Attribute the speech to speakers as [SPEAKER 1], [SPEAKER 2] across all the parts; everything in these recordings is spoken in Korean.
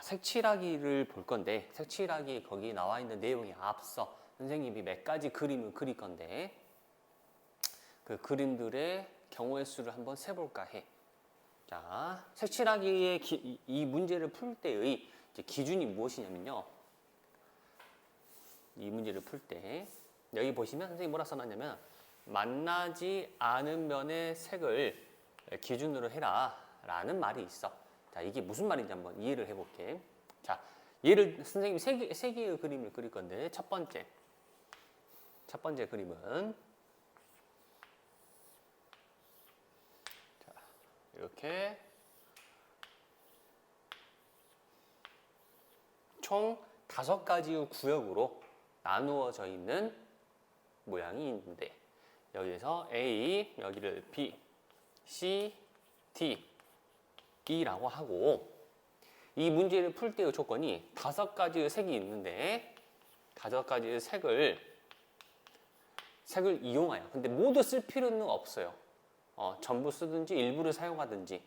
[SPEAKER 1] 색칠하기를 볼 건데 색칠하기 거기 나와 있는 내용에 앞서 선생님이 몇 가지 그림을 그릴 건데 그 그림들의 경우의 수를 한번 세볼까 해. 자, 색칠하기의 이 문제를 풀 때의 기준이 무엇이냐면요. 이 문제를 풀 때 여기 보시면 선생님이 뭐라 써놨냐면 만나지 않은 면의 색을 기준으로 해라 라는 말이 있어. 자, 이게 무슨 말인지 한번 이해를 해볼게. 자, 얘를 선생님이 세 개의 그림을 그릴 건데 첫 번째 그림은 자, 이렇게 총 5가지의 구역으로 나누어져 있는 모양이 있는데 여기서 A, 여기를 B, C, D, E라고 하고 이 문제를 풀 때의 조건이 5가지의 색이 있는데 5가지의 색을 이용하여 근데 모두 쓸 필요는 없어요. 전부 쓰든지 일부를 사용하든지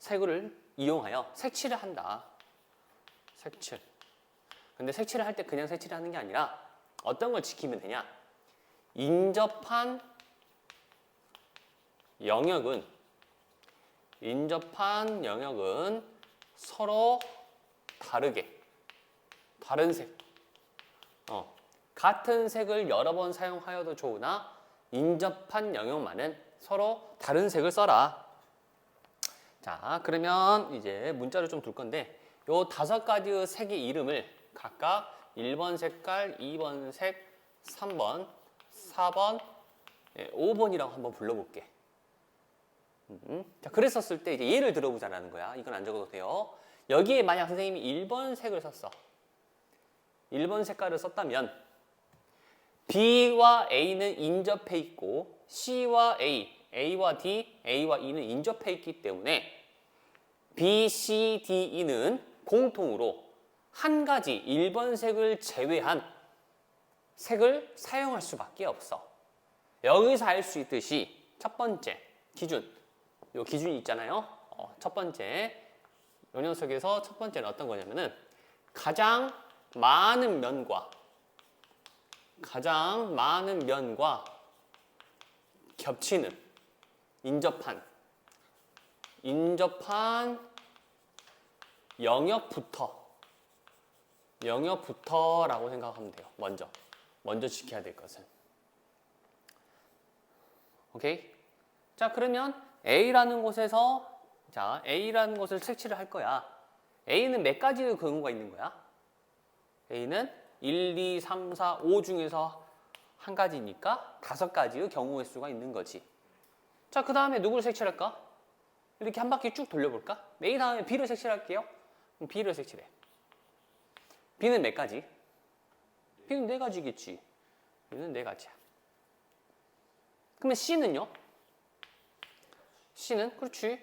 [SPEAKER 1] 색을 이용하여 색칠을 한다. 색칠. 근데 색칠을 할 때 그냥 색칠을 하는 게 아니라 어떤 걸 지키면 되냐? 인접한 영역은 서로 다른 색. 같은 색을 여러 번 사용하여도 좋으나 인접한 영역만은 서로 다른 색을 써라. 자, 그러면 이제 문자를 좀 둘 건데 요 5가지의 색의 이름을 각각 1번 색깔, 2번 색, 3번, 4번, 5번이라고 한번 불러볼게. 자, 그랬었을 때 이제 예를 들어보자라는 거야. 이건 안 적어도 돼요. 여기에 만약 선생님이 1번 색을 썼어. 1번 색깔을 썼다면 B와 A는 인접해 있고 C와 A, A와 D, A와 E는 인접해 있기 때문에 B, C, D, E는 공통으로 한 가지 1번 색을 제외한 색을 사용할 수밖에 없어. 여기서 알 수 있듯이 첫 번째 기준, 요 기준이 있잖아요. 첫 번째 요 녀석에서 첫 번째는 어떤 거냐면은 가장 많은 면과 겹치는 인접한 영역부터라고 생각하면 돼요. 먼저 지켜야 될 것은. 오케이? 자, 그러면 A라는 곳에서 A라는 곳을 색칠을 할 거야. A는 몇 가지의 경우가 있는 거야? A는 1, 2, 3, 4, 5 중에서 한 가지니까 5가지의 경우의 수가 있는 거지. 자, 그 다음에 누구를 색칠할까? 이렇게 한 바퀴 쭉 돌려볼까? A 다음에 B를 색칠할게요. 그럼 B를 색칠해. B는 몇 가지? B는 4가지겠지. B는 4가지야. 그러면 C는요? C는 그렇지.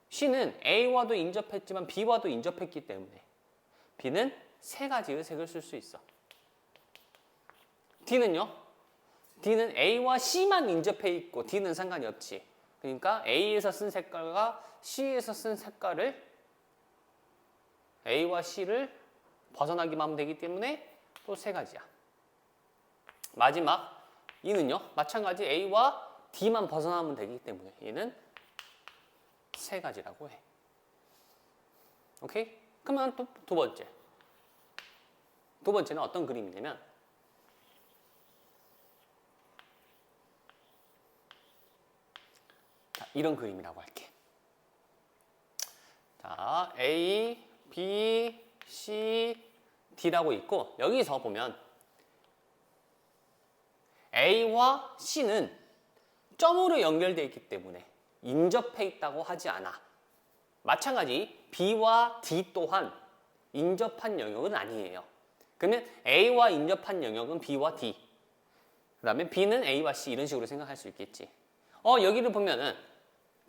[SPEAKER 1] C는 A와도 인접했지만 B와도 인접했기 때문에 B는 3가지의 색을 쓸 수 있어. D는요? D는 A와 C만 인접해 있고 D는 상관이 없지. 그러니까 A에서 쓴 색깔과 C에서 쓴 색깔을 A와 C를 벗어나기만 하면 되기 때문에 또 3가지야. 마지막 E는요? 마찬가지 A와 D만 벗어나면 되기 때문에 얘는 3가지라고 해. 오케이? 그러면 또 두 번째. 두 번째는 어떤 그림이냐면 자, 이런 그림이라고 할게. 자, A, B, C, D라고 있고 여기서 보면 A와 C는 점으로 연결되어 있기 때문에 인접해 있다고 하지 않아. 마찬가지 B와 D 또한 인접한 영역은 아니에요. 그러면 A와 인접한 영역은 B와 D. 그 다음에 B는 A와 C 이런 식으로 생각할 수 있겠지. 여기를 보면은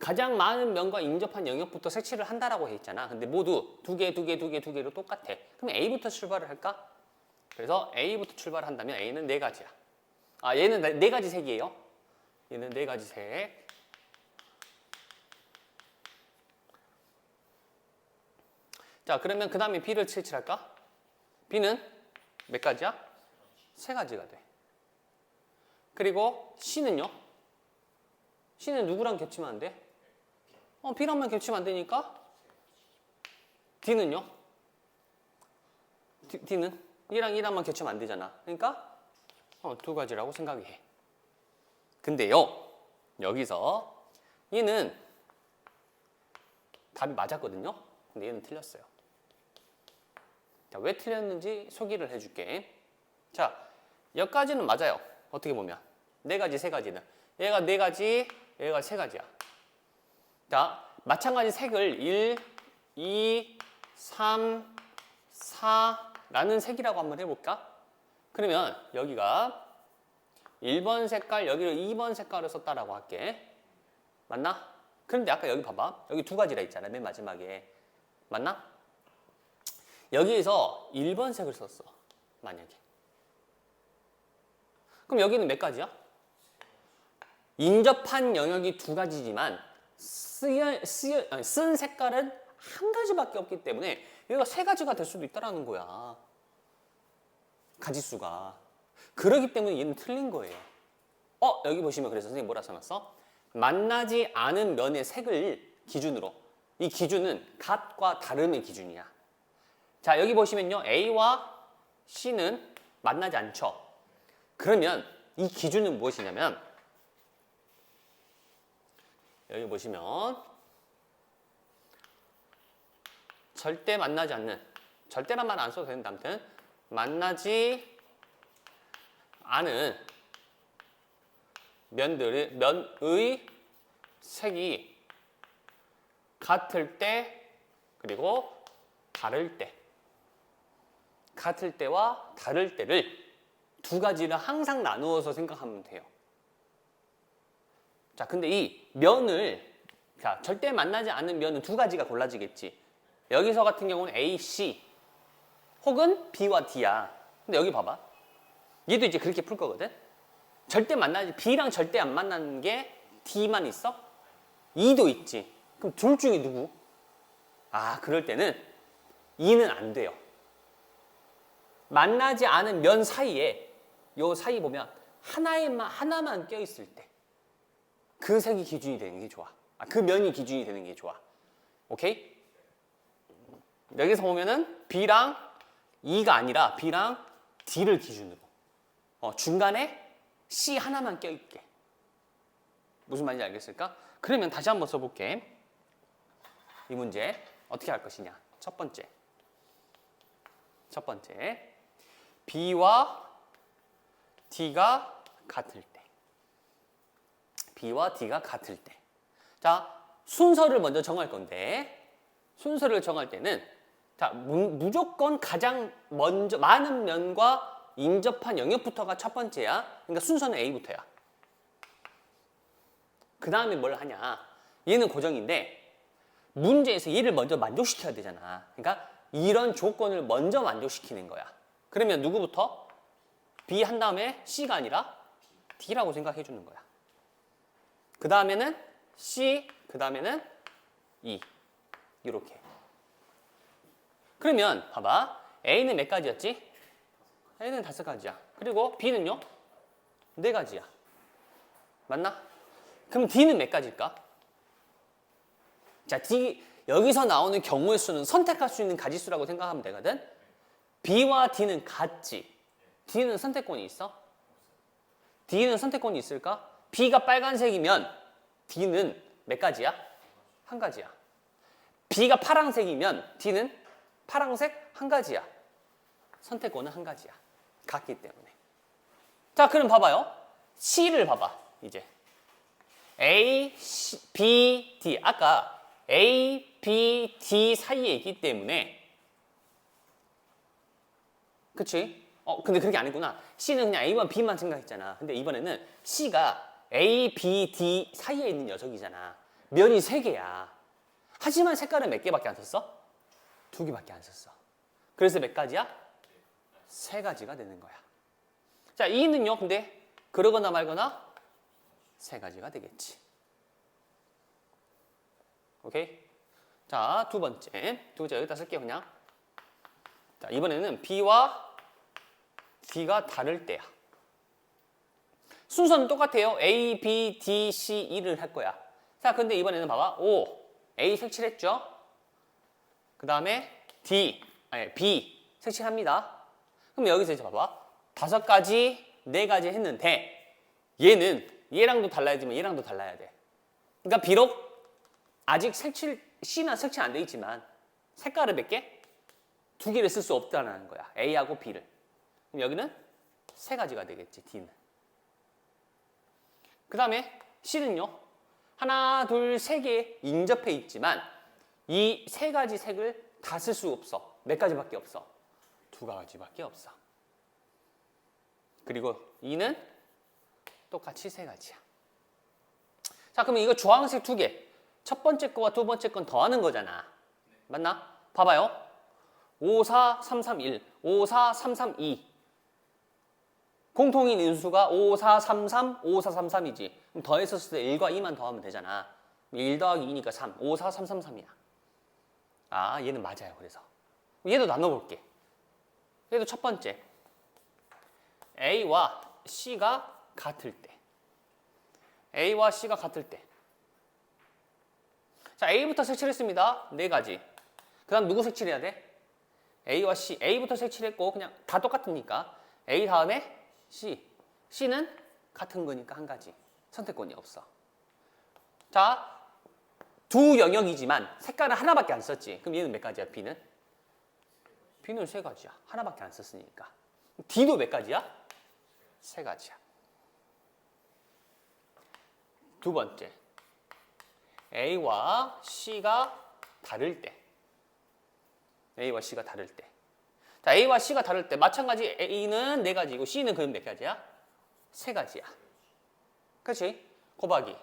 [SPEAKER 1] 가장 많은 면과 인접한 영역부터 색칠을 한다라고 해 있잖아. 근데 모두 두 개로 똑같아. 그럼 A부터 출발을 할까? 그래서 A부터 출발을 한다면 A는 4가지야. 얘는 4가지 색이에요. 얘는 4가지 색. 자, 그러면 그 다음에 B를 칠칠할까? B는 몇 가지야? 세 가지가 돼. 그리고 C는요? C는 누구랑 겹치면 안 돼? B랑만 겹치면 안 되니까 D는요? D는 1랑 2랑만 겹치면 안 되잖아. 그러니까 두 가지라고 생각해. 근데요, 여기서 얘는 답이 맞았거든요. 근데 얘는 틀렸어요. 자, 왜 틀렸는지 소개를 해줄게. 자, 여기까지는 맞아요. 어떻게 보면 네 가지, 세 가지는 얘가 네 가지, 얘가 세 가지야. 자, 마찬가지 색을 1, 2, 3, 4라는 색이라고 한번 해볼까? 그러면 여기가 1번 색깔, 여기를 2번 색깔을 썼다라고 할게. 맞나? 그런데 아까 여기 봐봐. 여기 두 가지라 있잖아. 맨 마지막에. 맞나? 여기에서 1번 색을 썼어. 만약에. 그럼 여기는 몇 가지야? 인접한 영역이 두 가지지만 쓴 색깔은 한 가지밖에 없기 때문에 여기가 세 가지가 될 수도 있다는 거야. 가지수가. 그렇기 때문에 얘는 틀린 거예요. 여기 보시면 그래서 선생님 뭐라 써놨어? 만나지 않은 면의 색을 기준으로. 이 기준은 같과 다름의 기준이야. 자, 여기 보시면요. A와 C는 만나지 않죠. 그러면 이 기준은 무엇이냐면 여기 보시면 절대 만나지 않는, 절대란 말 안 써도 되는데 아무튼 만나지 않은 면의 색이 같을 때 그리고 다를 때, 같을 때와 다를 때를 두 가지를 항상 나누어서 생각하면 돼요. 자, 근데 이 면을, 자, 절대 만나지 않는 면은 두 가지가 골라지겠지. 여기서 같은 경우는 A, C 혹은 B와 D야. 근데 여기 봐봐. 얘도 이제 그렇게 풀 거거든. 절대 만나지, B랑 절대 안 만나는 게 D만 있어? E도 있지. 그럼 둘 중에 누구? 그럴 때는 E는 안 돼요. 만나지 않은 면 사이에, 요 사이 보면 하나만 껴있을 때 그 색이 기준이 되는 게 좋아. 그 면이 기준이 되는 게 좋아. 오케이? 여기서 보면은 B랑 E가 아니라 B랑 D를 기준으로. 중간에 C 하나만 껴있게. 무슨 말인지 알겠을까? 그러면 다시 한번 써볼게. 이 문제 어떻게 할 것이냐. 첫 번째. B와 D가 같을 때. B와 D가 같을 때. 자, 순서를 먼저 정할 건데, 순서를 정할 때는, 자, 무조건 가장 먼저, 많은 면과 인접한 영역부터가 첫 번째야. 그러니까 순서는 A부터야. 그 다음에 뭘 하냐. 얘는 고정인데, 문제에서 얘를 먼저 만족시켜야 되잖아. 그러니까 이런 조건을 먼저 만족시키는 거야. 그러면 누구부터? B 한 다음에 C가 아니라 D라고 생각해 주는 거야. 그 다음에는 C, 그 다음에는 E. 이렇게. 그러면 봐봐. A는 몇 가지였지? A는 5가지야. 그리고 B는요? 4가지야. 맞나? 그럼 D는 몇 가지일까? 자, D, 여기서 나오는 경우의 수는 선택할 수 있는 가지수라고 생각하면 되거든? B와 D는 같지? D는 선택권이 있어? D는 선택권이 있을까? B가 빨간색이면 D는 몇 가지야? 한 가지야. B가 파란색이면 D는 파란색 한 가지야. 선택권은 한 가지야. 같기 때문에. 자, 그럼 봐봐요. C를 봐봐. 이제 A, C, B, D. 아까 A, B, D 사이에 있기 때문에 그치? 근데 그렇게 안 했구나. C는 그냥 A와 B만 생각했잖아. 근데 이번에는 C가 A, B, D 사이에 있는 녀석이잖아. 면이 3개야. 하지만 색깔은 몇 개밖에 안 썼어? 2개밖에 안 썼어. 그래서 몇 가지야? 3가지가 되는 거야. 자, E는요, 근데 그러거나 말거나 3가지가 되겠지. 오케이? 자, 두 번째 여기다 쓸게요 그냥. 자, 이번에는 B와 D가 다를 때야. 순서는 똑같아요. A, B, D, C, E를 할 거야. 자, 근데 이번에는 봐봐. A 색칠했죠? 그 다음에 B 색칠합니다. 그럼 여기서 이제 봐봐. 5가지, 4가지 했는데 얘는 얘랑도 달라야지만 얘랑도 달라야 돼. 그러니까 비록 아직 C는 색칠 안 돼 있지만 색깔을 몇 개? 2개를 쓸 수 없다는 거야. A하고 B를. 그럼 여기는 3가지가 되겠지, D는. 그 다음에 C는요. 하나, 둘, 3개 인접해 있지만 이 3가지 색을 다 쓸 수 없어. 몇 가지밖에 없어? 2가지밖에 없어. 그리고 E는 똑같이 3가지야. 자, 그러면 이거 주황색 2개. 첫 번째 거와 두 번째 건 더하는 거잖아. 맞나? 봐봐요. 5, 4, 3, 3, 1, 5, 4, 3, 3, 2. 공통인 인수가 5, 4, 3, 3, 5, 4, 3, 3이지. 그럼 더했었을 때 1과 2만 더하면 되잖아. 1 더하기 2니까 3, 5, 4, 3, 3, 3이야. 아, 얘는 맞아요. 그래서 얘도 나눠볼게. 얘도 첫 번째 A와 C가 같을 때. A와 C가 같을 때. 자, A부터 색칠했습니다. 4가지. 그 다음 누구 색칠해야 돼? A와 C. A부터 색칠했고 그냥 다 똑같으니까 A 다음에 C. C는 같은 거니까 한 가지. 선택권이 없어. 자, 두 영역이지만 색깔은 하나밖에 안 썼지. 그럼 얘는 몇 가지야? B는? B는 3가지야. 하나밖에 안 썼으니까. D도 몇 가지야? 3가지야. 두 번째. A와 C가 다를 때. A와 C가 다를 때. 자, A와 C가 다를 때 마찬가지 A는 4가지고 C는 그럼 몇 가지야? 3가지야. 그렇지? 곱하기.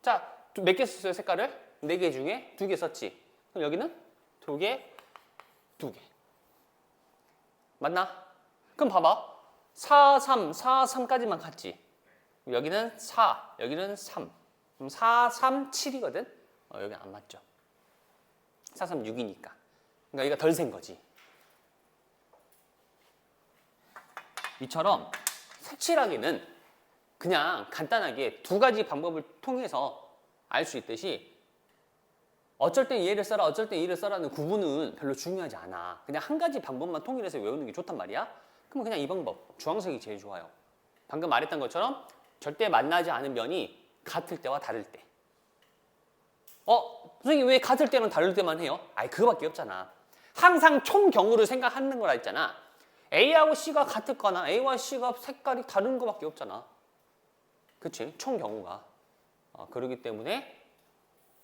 [SPEAKER 1] 자, 몇 개 썼어요, 색깔을? 4개 중에 2개 썼지. 그럼 여기는 2개, 2개. 맞나? 그럼 봐봐. 4, 3, 4, 3까지만 갔지. 여기는 4, 여기는 3. 그럼 4, 3, 7이거든? 여기 안 맞죠. 4, 3, 6이니까. 그러니까 이거 덜 센 거지. 이처럼 색칠하기는 그냥 간단하게 2가지 방법을 통해서 알 수 있듯이 어쩔 땐 얘를 써라, 어쩔 땐 얘를 써라는 구분은 별로 중요하지 않아. 그냥 한 가지 방법만 통일해서 외우는 게 좋단 말이야. 그럼 그냥 이 방법, 주황색이 제일 좋아요. 방금 말했던 것처럼 절대 만나지 않은 면이 같을 때와 다를 때. 선생님 왜 같을 때는 다를 때만 해요? 아이, 그거밖에 없잖아. 항상 총 경우를 생각하는 거라 했잖아. A하고 C가 같을 거나 A와 C가 색깔이 다른 거밖에 없잖아. 그치? 총 경우가. 그렇기 때문에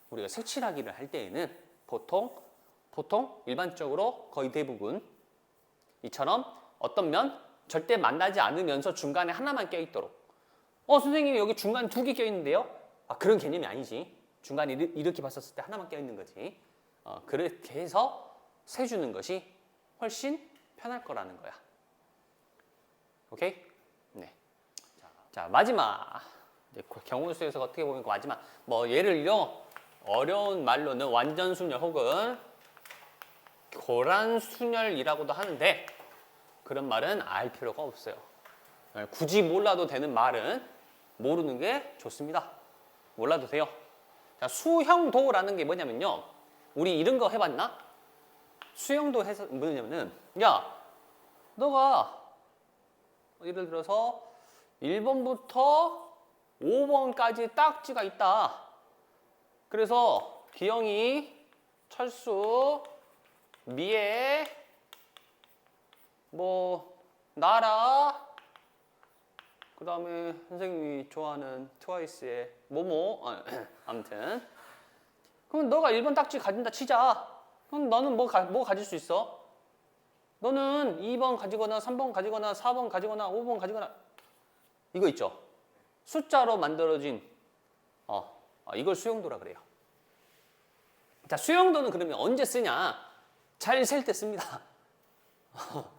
[SPEAKER 1] 우리가 색칠하기를 할 때에는 보통 일반적으로 거의 대부분 이처럼 어떤 면 절대 만나지 않으면서 중간에 하나만 껴있도록. 선생님 여기 중간에 2개 껴있는데요? 그런 개념이 아니지. 중간에 이렇게 봤었을 때 하나만 껴있는 거지. 그렇게 해서 세주는 것이 훨씬 편할 거라는 거야. 오케이? 네. 자, 마지막. 경우 수에서 어떻게 보면 마지막. 얘를요, 어려운 말로는 완전순열 혹은 고란순열이라고도 하는데, 그런 말은 알 필요가 없어요. 굳이 몰라도 되는 말은 모르는 게 좋습니다. 몰라도 돼요. 자, 수형도라는 게 뭐냐면요. 우리 이런 거 해봤나? 수형도 해서 뭐냐면은, 야, 너가 예를 들어서 1번부터 5번까지 딱지가 있다. 그래서 기영이, 철수, 미애, 나라, 그 다음에 선생님이 좋아하는 트와이스의 모모, 아무튼. 그럼 너가 1번 딱지 가진다 치자. 그럼 너는 뭐 가질 수 있어? 너는 2번 가지거나 3번 가지거나 4번 가지거나 5번 가지거나 이거 있죠? 숫자로 만들어진 이걸 수용도라 그래요. 자, 수용도는 그러면 언제 쓰냐? 잘 셀 때 씁니다.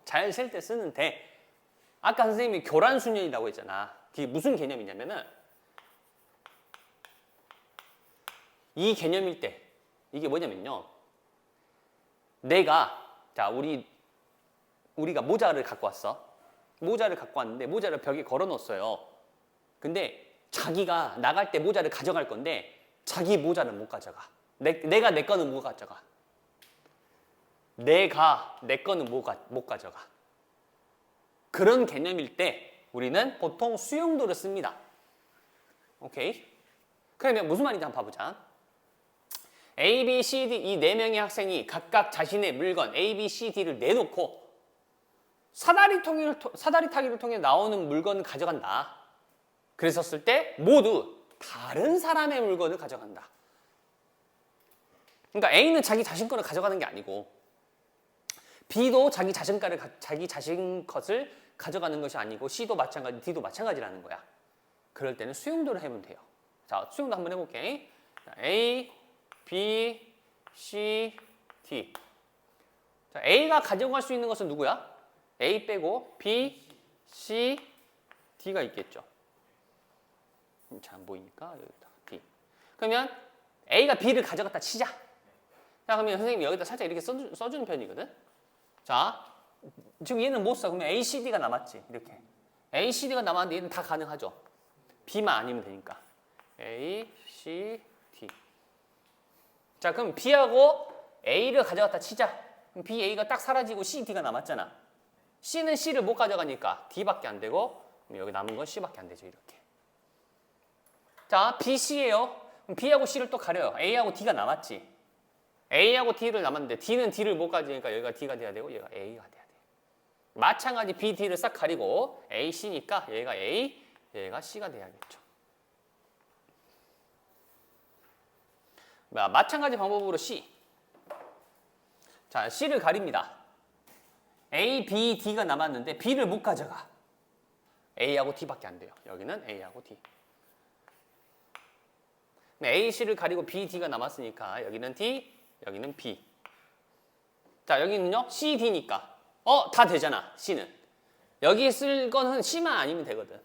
[SPEAKER 1] 잘 셀 때 쓰는데 아까 선생님이 교란순열이라고 했잖아. 그게 무슨 개념이냐면은 이 개념일 때 이게 뭐냐면요. 내가 자 우리가 모자를 갖고 왔어. 모자를 갖고 왔는데 모자를 벽에 걸어 놓았어요. 근데 자기가 나갈 때 모자를 가져갈 건데 자기 모자는 못 가져가. 내가 내 거는 못 가져가. 내가 내 거는 못 가져가. 그런 개념일 때 우리는 보통 수용도를 씁니다. 오케이? 그러면 무슨 말인지 한번 봐보자. A, B, C, D 이 네 명의 학생이 각각 자신의 물건 A, B, C, D를 내놓고 사다리 타기를 통해 나오는 물건을 가져간다. 그랬었을 때 모두 다른 사람의 물건을 가져간다. 그러니까 A는 자기 자신 거를 가져가는 게 아니고 B도 자기 자신 것을 가져가는 것이 아니고 C도 마찬가지, D도 마찬가지라는 거야. 그럴 때는 수용도를 해보면 돼요. 자, 수용도 한번 해볼게. 자, A, B, C, D. 자, A가 가져갈 수 있는 것은 누구야? A 빼고 B, C, D가 있겠죠. 잘 안 보이니까 여기다 D. 그러면 A가 B를 가져갔다 치자. 자, 그러면 선생님이 여기다 살짝 이렇게 써주는 편이거든. 자, 지금 얘는 못 써. 그러면 A, C, D가 남았지. 이렇게. A, C, D가 남았는데 얘는 다 가능하죠. B만 아니면 되니까. A, C, D. 자, 그럼 B하고 A를 가져갔다 치자. 그럼 B, A가 딱 사라지고 C, D가 남았잖아. C는 C를 못 가져가니까 D밖에 안 되고 여기 남은 건 C밖에 안 되죠. 이렇게. 자, B, C예요. 그럼 B하고 C를 또 가려요. A하고 D가 남았지. A하고 D를 남았는데 D는 D를 못 가지니까 여기가 D가 돼야 되고 얘가 A가 돼야 돼. 마찬가지 B, D를 싹 가리고 A, C니까 얘가 A, 얘가 C가 돼야겠죠. 마찬가지 방법으로 C. 자, C를 가립니다. A, B, D가 남았는데 B를 못 가져가. A하고 D밖에 안 돼요. 여기는 A하고 D. A, C를 가리고 B, D가 남았으니까 여기는 D, 여기는 B. 자, 여기는요 C, D니까 다 되잖아. C는. 여기 쓸 거는 C만 아니면 되거든.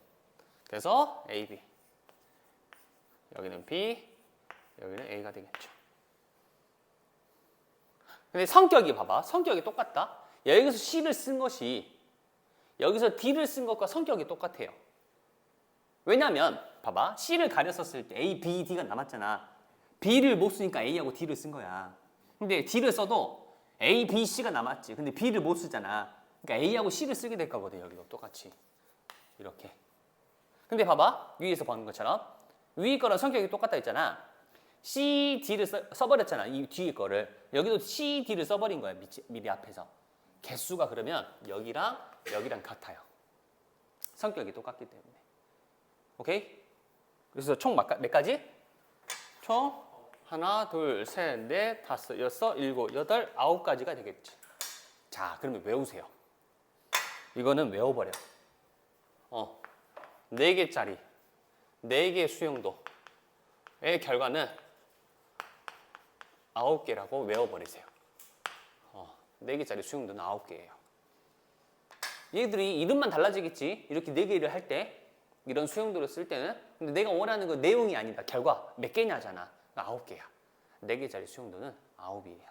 [SPEAKER 1] 그래서 A, B. 여기는 B, 여기는 A가 되겠죠. 근데 성격이 봐봐. 성격이 똑같다. 여기서 C를 쓴 것이 여기서 D를 쓴 것과 성격이 똑같아요. 왜냐면 봐봐. C를 가렸었을 때 A, B, D가 남았잖아. B를 못 쓰니까 A하고 D를 쓴 거야. 근데 D를 써도 A, B, C가 남았지. 근데 B를 못 쓰잖아. 그러니까 A하고 C를 쓰게 될 거거든. 여기도 똑같이. 이렇게. 근데 봐봐. 위에서 보는 것처럼 위에 거랑 성격이 똑같다 했잖아. C, D를 써버렸잖아. 이 뒤에 거를. 여기도 C, D를 써버린 거야. 미리 앞에서. 개수가 그러면 여기랑 같아요. 성격이 똑같기 때문에. 오케이? 그래서 총 몇 가지? 총 하나, 둘, 셋, 넷, 다섯, 여섯, 일곱, 여덟, 아홉 가지가 되겠지. 자, 그러면 외우세요. 이거는 외워버려. 4개짜리 4개 수용도의 결과는 9개라고 외워버리세요. 4개짜리 수용도는 9개예요. 얘들이 이름만 달라지겠지. 이렇게 4개를 할 때 이런 수용도를 쓸 때는. 근데 내가 원하는 건 내용이 아니다. 결과 몇 개냐잖아. 9개야. 4개짜리 수용도는 9이에요.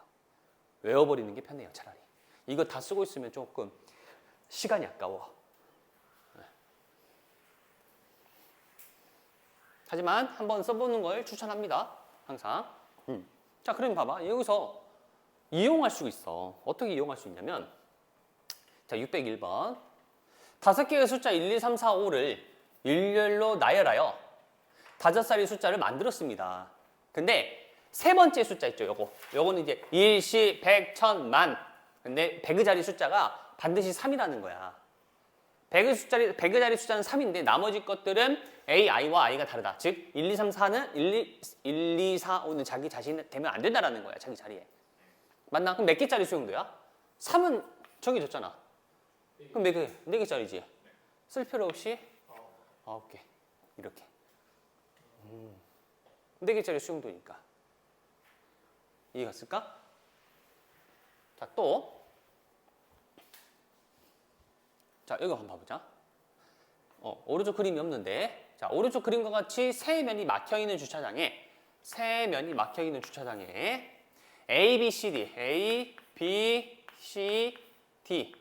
[SPEAKER 1] 외워버리는 게 편해요. 차라리. 이거 다 쓰고 있으면 조금 시간이 아까워. 하지만 한번 써보는 걸 추천합니다. 항상. 자, 그럼 봐봐. 여기서 이용할 수 있어. 어떻게 이용할 수 있냐면, 자, 601번. 5개의 숫자 1, 2, 3, 4, 5를 일렬로 나열하여 5자리 숫자를 만들었습니다. 근데 세 번째 숫자 있죠, 요거는 이제 1, 10, 100, 1000, 만. 근데 100의 자리 숫자가 반드시 3이라는 거야. 100의 자리 숫자는 3인데 나머지 것들은 A, I와 I가 다르다. 즉 1, 2, 3, 4는 1, 2, 4, 5는 자기 자신 되면 안 된다라는 거야. 자기 자리에. 맞나? 그럼 몇 개짜리 수용도야? 3은 정해졌잖아. 그럼 몇 개? 4개짜리지? 쓸 필요 없이 9개. 이렇게. 4개짜리 수용도니까. 이해가 갔을까? 자, 또. 자, 여기 한번 봐보자. 오른쪽 그림이 없는데, 자, 오른쪽 그림과 같이 세 면이 막혀있는 주차장에 A, B, C, D, A, B, C, D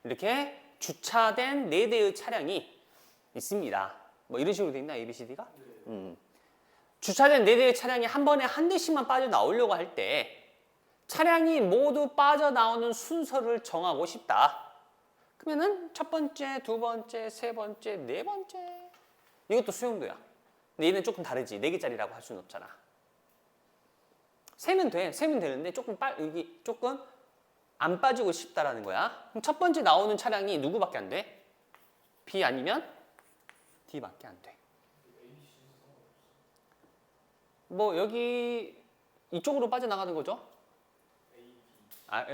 [SPEAKER 1] 이렇게 주차된 4대의 차량이 있습니다. 뭐 이런 식으로 돼 있나 A, B, C, D가? 주차된 4대의 차량이 한 번에 한 대씩만 빠져나오려고 할 때 차량이 모두 빠져나오는 순서를 정하고 싶다. 그러면은 첫 번째, 두 번째, 세 번째, 네 번째 이것도 수용도야. 근데 얘는 조금 다르지. 4개짜리라고 할 수는 없잖아. 세면 돼. 세면 되는데 여기 조금 안 빠지고 싶다라는 거야. 그럼 첫 번째 나오는 차량이 누구밖에 안 돼? B 아니면 D밖에 안 돼. 뭐 여기 이쪽으로 빠져나가는 거죠?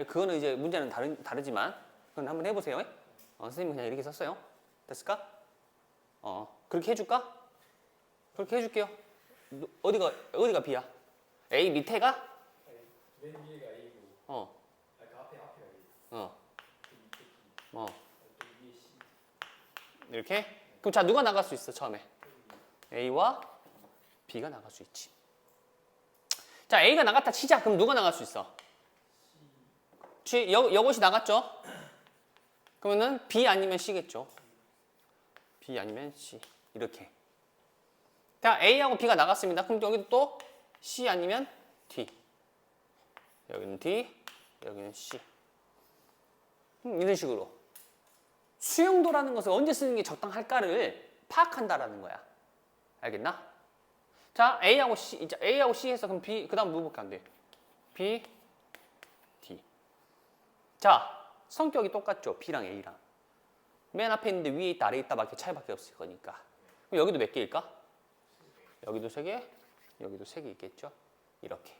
[SPEAKER 1] 그거는 이제 문제는 다르지만 그건 한번 해보세요. 선생님 그냥 이렇게 썼어요. 됐을까? 그렇게 해줄까? 그렇게 해줄게요. 어디가 B야? A 밑에가?
[SPEAKER 2] 맨 위에가 A고. 그 앞에가 A. 위에 C.
[SPEAKER 1] 이렇게? 그럼 자 누가 나갈 수 있어 처음에? A와 B가 나갈 수 있지. 자 A가 나갔다 치자. 그럼 누가 나갈 수 있어? 이것이 나갔죠? 그러면은 B 아니면 C겠죠? B 아니면 C 이렇게. 자 A하고 B가 나갔습니다. 그럼 여기도 또 C 아니면 D. 여기는 D, 여기는 C. 이런 식으로 수용도라는 것을 언제 쓰는 게 적당할까를 파악한다라는 거야. 알겠나? 자 A하고 C 해서 그럼 B 그다음 누구밖에 안 돼? B, D. 자 성격이 똑같죠? B랑 A랑. 맨 앞에 있는데 위에 있다 아래에 있다밖에 차이밖에 없을 거니까. 그럼 여기도 몇 개일까? 여기도 3개, 여기도 3개 있겠죠? 이렇게.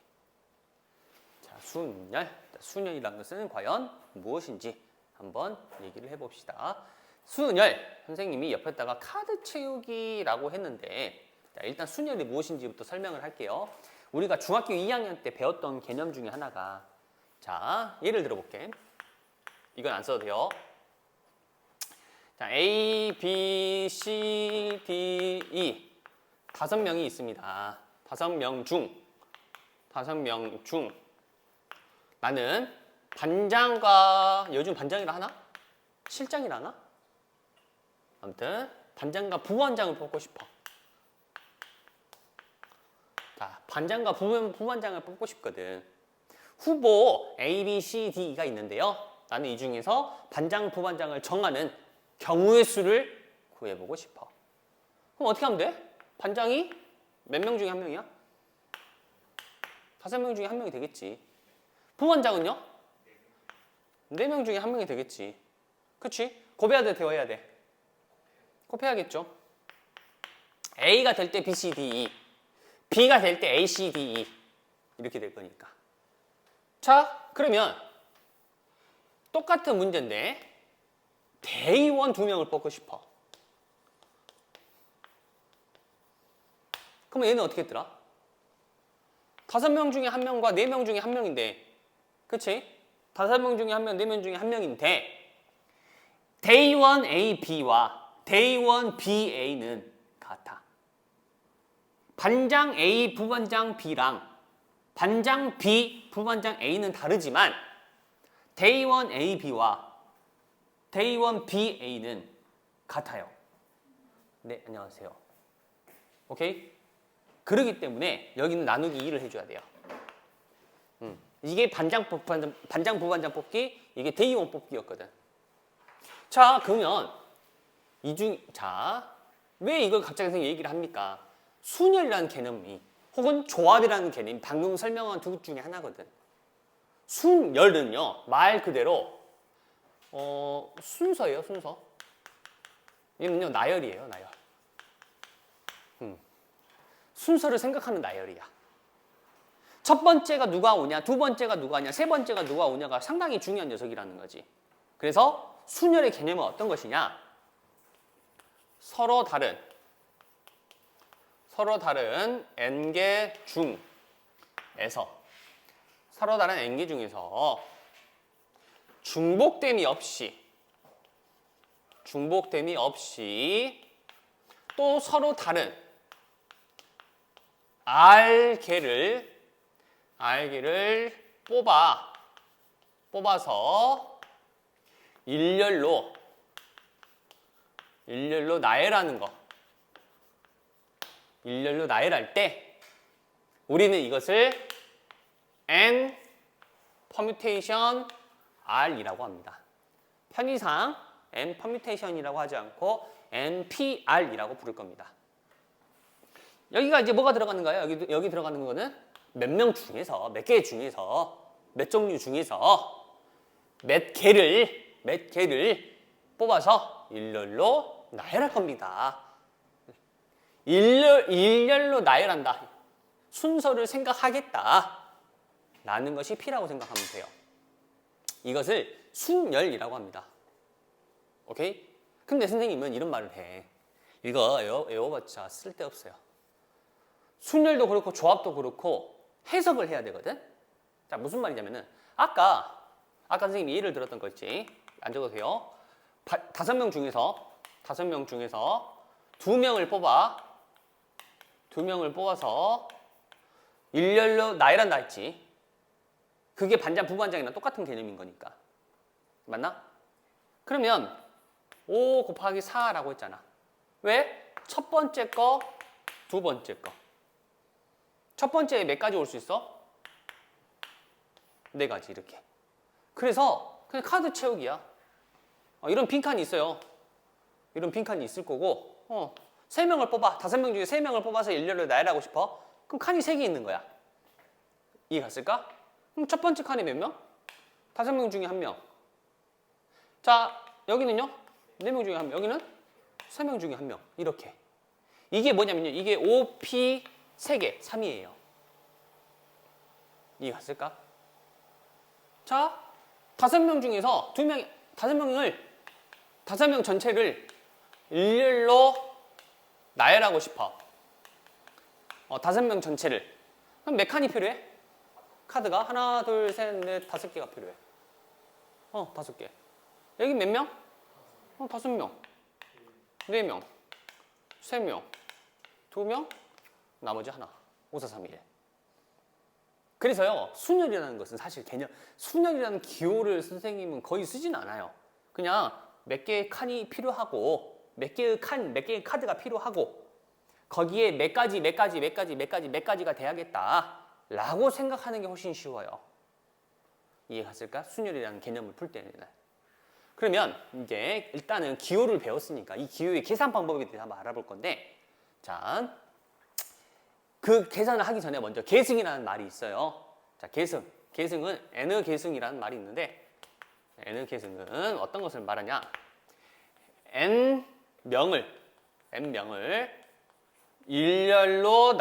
[SPEAKER 1] 자, 순열. 순열이라는 것은 과연 무엇인지 한번 얘기를 해봅시다. 순열. 선생님이 옆에다가 카드 채우기라고 했는데 자, 일단 순열이 무엇인지부터 설명을 할게요. 우리가 중학교 2학년 때 배웠던 개념 중에 하나가 자, 예를 들어볼게. 이건 안 써도 돼요. 자, A, B, C, D, E 5명이 있습니다. 5명 중 나는 반장과 요즘 반장이라 하나? 실장이라 하나? 아무튼 반장과 부반장을 뽑고 싶어. 자, 반장과 부반장을 뽑고 싶거든. 후보 A, B, C, D가 있는데요. 나는 이 중에서 반장, 부반장을 정하는 경우의 수를 구해보고 싶어. 그럼 어떻게 하면 돼? 반장이 몇 명 중에 한 명이야? 5명 중에 한 명이 되겠지. 부반장은요? 4명 중에 한 명이 되겠지. 그치? 곱해야 돼, 대화해야 돼? 곱해야겠죠. A가 될 때 B, C, D, E, B가 될 때 A, C, D, E 이렇게 될 거니까. 자, 그러면 똑같은 문제인데 대의원 2명을 뽑고 싶어. 그럼 얘는 어떻게 했더라? 5명 중에 1명과 4명 중에 1명인데 그치? 5명 중에 1명, 4명 중에 1명인데 대의원 A, B와 대의원 B, A는 같아. 반장 A, 부반장 B랑 반장 B, 부반장 A는 다르지만 대의원 A, B와 대의원 B, A는 같아요. 네, 안녕하세요. 오케이? 그렇기 때문에 여기는 나누기 2를 해줘야 돼요. 이게 반장, 부반장 뽑기, 이게 대의원 뽑기였거든. 자, 그러면 왜 이걸 갑자기 선생님이 얘기를 합니까? 순열이라는 개념이 혹은 조합이라는 개념이 방금 설명한 두 중에 하나거든. 순열은요, 말 그대로 순서예요, 순서. 얘는요, 나열이에요, 나열. 순서를 생각하는 나열이야. 첫 번째가 누가 오냐, 두 번째가 누가 오냐, 세 번째가 누가 오냐가 상당히 중요한 녀석이라는 거지. 그래서 순열의 개념은 어떤 것이냐? 서로 다른 n개 중에서 서로 다른 n개 중에서 중복됨이 없이 또 서로 다른 R개를 R개를 뽑아서 일렬로 나열하는 거. 일렬로 나열할 때 우리는 이것을 N 퍼뮤테이션 R이라고 합니다. 편의상 N 퍼뮤테이션이라고 하지 않고 NPR이라고 부를 겁니다. 여기가 이제 뭐가 들어가는가요? 여기 들어가는 거는 몇 명 중에서, 몇 개 중에서, 몇 종류 중에서 몇 개를 뽑아서 일렬로 나열할 겁니다. 일렬로 나열한다. 순서를 생각하겠다. 라는 것이 P라고 생각하면 돼요. 이것을 순열이라고 합니다. 오케이? 근데 선생님은 이런 말을 해. 이거 외워봤자 쓸데없어요. 순열도 그렇고 조합도 그렇고 해석을 해야 되거든? 자, 무슨 말이냐면은 아까 선생님이 예를 들었던 거 있지? 안 적어도 돼요. 5명 중에서 2명을 뽑아서 일렬로 나열한다 했지. 그게 반장, 부반장이랑 똑같은 개념인 거니까. 맞나? 그러면 5 곱하기 4라고 했잖아. 왜? 첫 번째 거, 두 번째 거. 첫 번째에 몇 가지 올 수 있어? 4가지 이렇게. 그래서 그냥 카드 채우기야. 이런 빈칸이 있어요. 이런 빈칸이 있을 거고 3명을 뽑아. 5명 중에 3명을 뽑아서 일렬로 나열하고 싶어. 그럼 칸이 3개 있는 거야. 이해 갔을까? 그럼 첫 번째 칸이 몇 명? 5명 중에 1명. 자, 여기는요? 4명 중에 1명. 여기는 3명 중에 1명. 이렇게. 이게 뭐냐면요. 이게 OP 3개, 3이에요. 이해 갔을까? 자, 5명 중에서 5명 전체를 일렬로 나열하고 싶어. 5명 전체를. 그럼 몇 칸이 필요해? 카드가 하나, 둘, 셋, 넷, 5개가 필요해. 5개. 여기 몇 명? 5명. 4명. 3명. 2명. 나머지 하나. 5, 4, 3, 1. 그래서요, 순열이라는 것은 사실 순열이라는 기호를 선생님은 거의 쓰진 않아요. 그냥 몇 개의 칸이 필요하고, 몇 개의 카드가 필요하고, 거기에 몇 가지가 돼야겠다. 라고 생각하는 게 훨씬 쉬워요. 이해 갔을까? 순열이라는 개념을 풀 때는. 그러면 이제 일단은 기호를 배웠으니까 이 기호의 계산 방법에 대해서 한번 알아볼 건데, 자, 그 계산을 하기 전에 먼저 계승이라는 말이 있어요. 자, 계승은 N 계승이라는 말이 있는데, N 계승은 어떤 것을 말하냐? N 명을 일렬로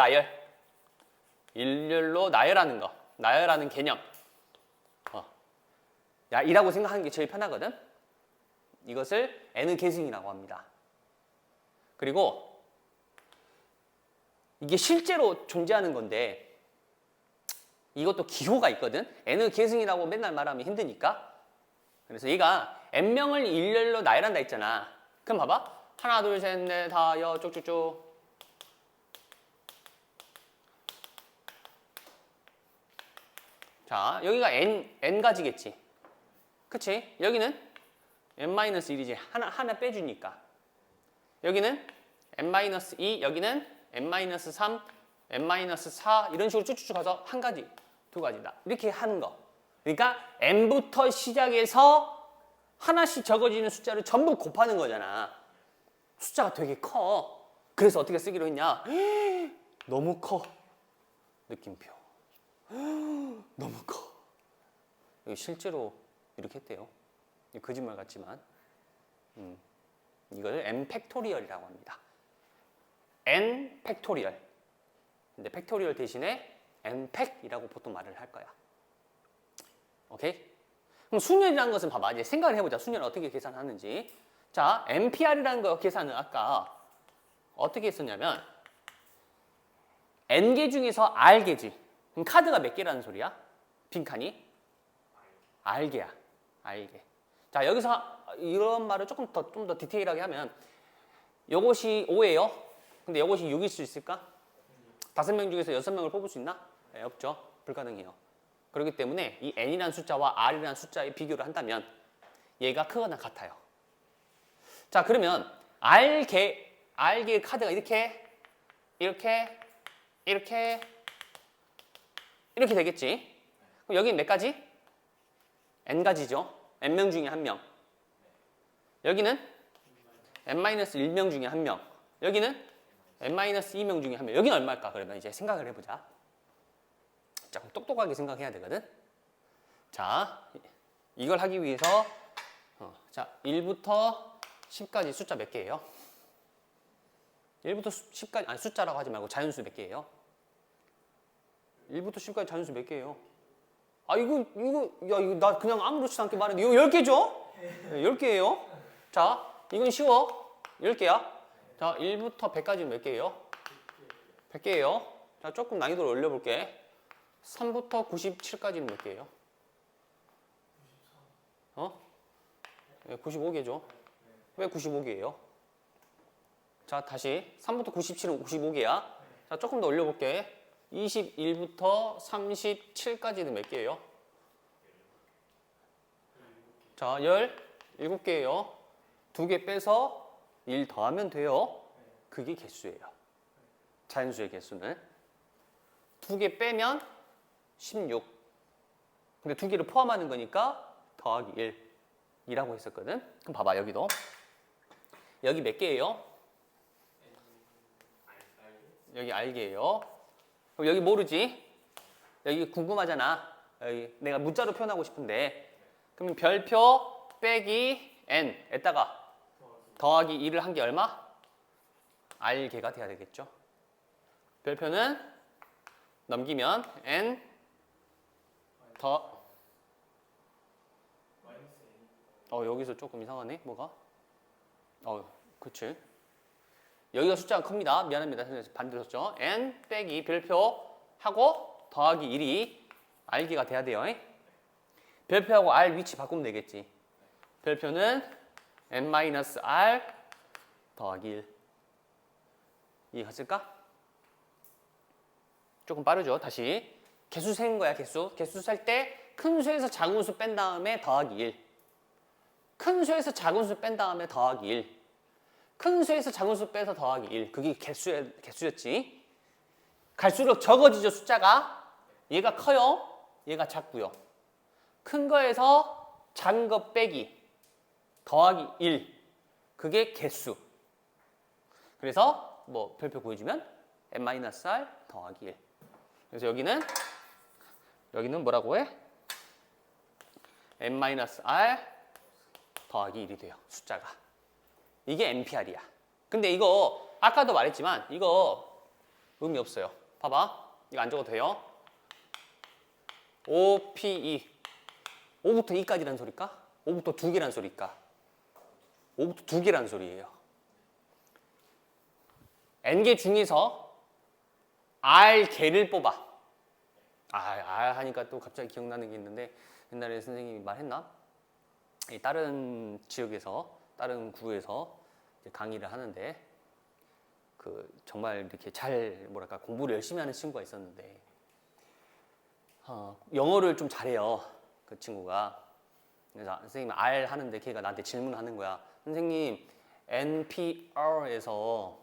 [SPEAKER 1] 나열하는 거, 나열하는 개념. 이라고 생각하는 게 제일 편하거든. 이것을 N 계승이라고 합니다. 그리고 이게 실제로 존재하는 건데 이것도 기호가 있거든. N 계승이라고 맨날 말하면 힘드니까. 그래서 얘가 N명을 일렬로 나열한다 했잖아. 그럼 봐봐. 하나, 둘, 셋, 넷, 다, 여, 쭉쭉쭉. 자, 여기가 N가지겠지. 그치? 여기는 N-1이지. 하나 빼주니까. 여기는 N-2, 여기는 N-3, N-4 이런 식으로 쭉쭉쭉 가서 한 가지, 두 가지다. 이렇게 하는 거. 그러니까 N부터 시작해서 하나씩 적어지는 숫자를 전부 곱하는 거잖아. 숫자가 되게 커. 그래서 어떻게 쓰기로 했냐? 너무 커. 느낌표. 너무 커. 이거 실제로 이렇게 했대요. 거짓말 같지만. 이걸 N 팩토리얼이라고 합니다. N 팩토리얼. 근데 팩토리얼 대신에 N 팩이라고 보통 말을 할 거야. 오케이? 그럼 순열이라는 것은 봐봐. 이제 생각을 해보자. 순열을 어떻게 계산하는지. 자, NPR이라는 거 계산은 아까 어떻게 했었냐면 N개 중에서 R개지. 그럼 카드가 몇 개라는 소리야? 빈칸이? R개야. R개. 자, 여기서 이런 말을 좀 더 디테일하게 하면 요것이 5예요. 근데 요것이 6일 수 있을까? 5명 중에서 6명을 뽑을 수 있나? 네, 없죠. 불가능해요. 그렇기 때문에 이 n이라는 숫자와 r이라는 숫자의 비교를 한다면 얘가 크거나 같아요. 자, 그러면 r개의 카드가 이렇게 되겠지. 그럼 여기 몇 가지? n가지죠. n명 중에 한 명. 여기는 n-1명 중에 한 명. 여기는 n-2명 중에 한 명. 여기는 얼마일까? 그러면 이제 생각을 해보자. 조금 똑똑하게 생각해야 되거든. 자, 이걸 하기 위해서 자, 1부터 10까지 숫자 몇 개예요? 1부터 10까지 아니 숫자라고 하지 말고 자연수 몇 개예요? 1부터 10까지 자연수 몇 개예요? 아, 이거 나 그냥 아무렇지도 않게 말했는데 이거 10개죠? 네, 10개예요. 자, 이건 쉬워. 10개야. 자, 1부터 100까지는 몇 개예요? 100개예요. 자, 조금 난이도를 올려볼게. 3부터 97까지는 몇 개예요? 95개죠. 왜 95개예요? 자, 다시 3부터 97은 95개야. 자, 조금 더 올려볼게. 21부터 37까지는 몇 개예요? 자, 17개예요. 2개 빼서 1 더하면 돼요. 그게 개수예요. 자연수의 개수는. 2개 빼면 16. 근데 2개를 포함하는 거니까 더하기 1. 이라고 했었거든. 그럼 봐봐, 여기도. 여기 몇 개예요? 여기 r개예요. 그럼 여기 모르지? 여기 궁금하잖아. 여기 내가 문자로 표현하고 싶은데. 그러면 별표 빼기 n에다가 더하기 2를 한 게 얼마? r개가 돼야 되겠죠. 별표는 넘기면 n 더 여기서 조금 이상하네. 뭐가? 그치. 여기가 숫자가 큽니다. 미안합니다. 선생님 반대로 썼죠. n 빼기 별표 하고 더하기 1이 r개가 돼야 돼요. 별표하고 r 위치 바꾸면 되겠지. 별표는 n-r 더하기 1. 이해갔을까? 조금 빠르죠. 다시. 개수 세는 거야, 개수. 개수 셀 때 큰 수에서 작은 수 뺀 다음에 더하기 1. 큰 수에서 작은 수 뺀 다음에 더하기 1. 큰 수에서 작은 수 빼서 더하기 1. 그게 개수였지. 갈수록 적어지죠, 숫자가. 얘가 커요. 얘가 작고요. 큰 거에서 작은 거 빼기. 더하기 1. 그게 개수. 그래서 뭐 별표 보여주면 n-r 더하기 1. 그래서 여기는 뭐라고 해? n-r 더하기 1이 돼요. 숫자가. 이게 NPR이야. 근데 이거 아까도 말했지만 이거 의미 없어요. 봐봐. 이거 안 적어도 돼요. OPE. 5부터 2까지란 소리일까? 5부터 2개란 소리일까? 5부터 2개란 소리예요. N개 중에서 R개를 뽑아. R 하니까 또 갑자기 기억나는 게 있는데 옛날에 선생님이 말했나? 다른 지역에서 다른 구에서 강의를 하는데 정말 이렇게 잘 공부를 열심히 하는 친구가 있었는데 영어를 좀 잘해요. 그 친구가. 그래서 선생님 R 하는데 걔가 나한테 질문하는 거야. 선생님 NPR에서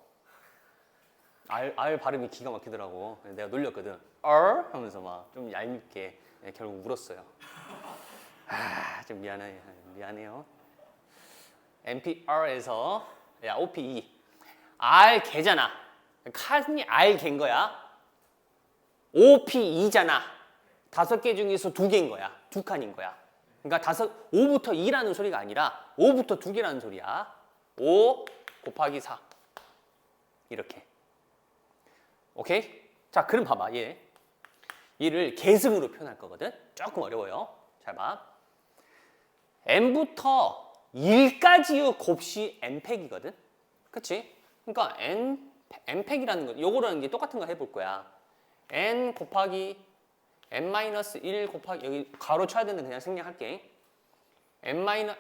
[SPEAKER 1] R 발음이 기가 막히더라고. 내가 놀렸거든. R 하면서 막 좀 얄밉게 결국 울었어요. 좀 미안해요. NPR에서 OPE R 개잖아. 칸이 R 개인 거야. OPE잖아. 5개 중에서 2개인 거야. 2칸인 거야. 그러니까 5부터 2라는 소리가 아니라 5부터 2개라는 소리야. 5 곱하기 4 이렇게. 오케이? 자, 그럼 봐봐. 얘를 계승으로 표현할 거거든. 조금 어려워요. 잘 봐. n부터 1까지의 곱이 n팩이거든. 그치? 그러니까 n팩이라는 거, 요거라는 게 똑같은 거 해볼 거야. n 곱하기 n-1 곱하기, 여기 가로 쳐야 되는데 그냥 생략할게. n-2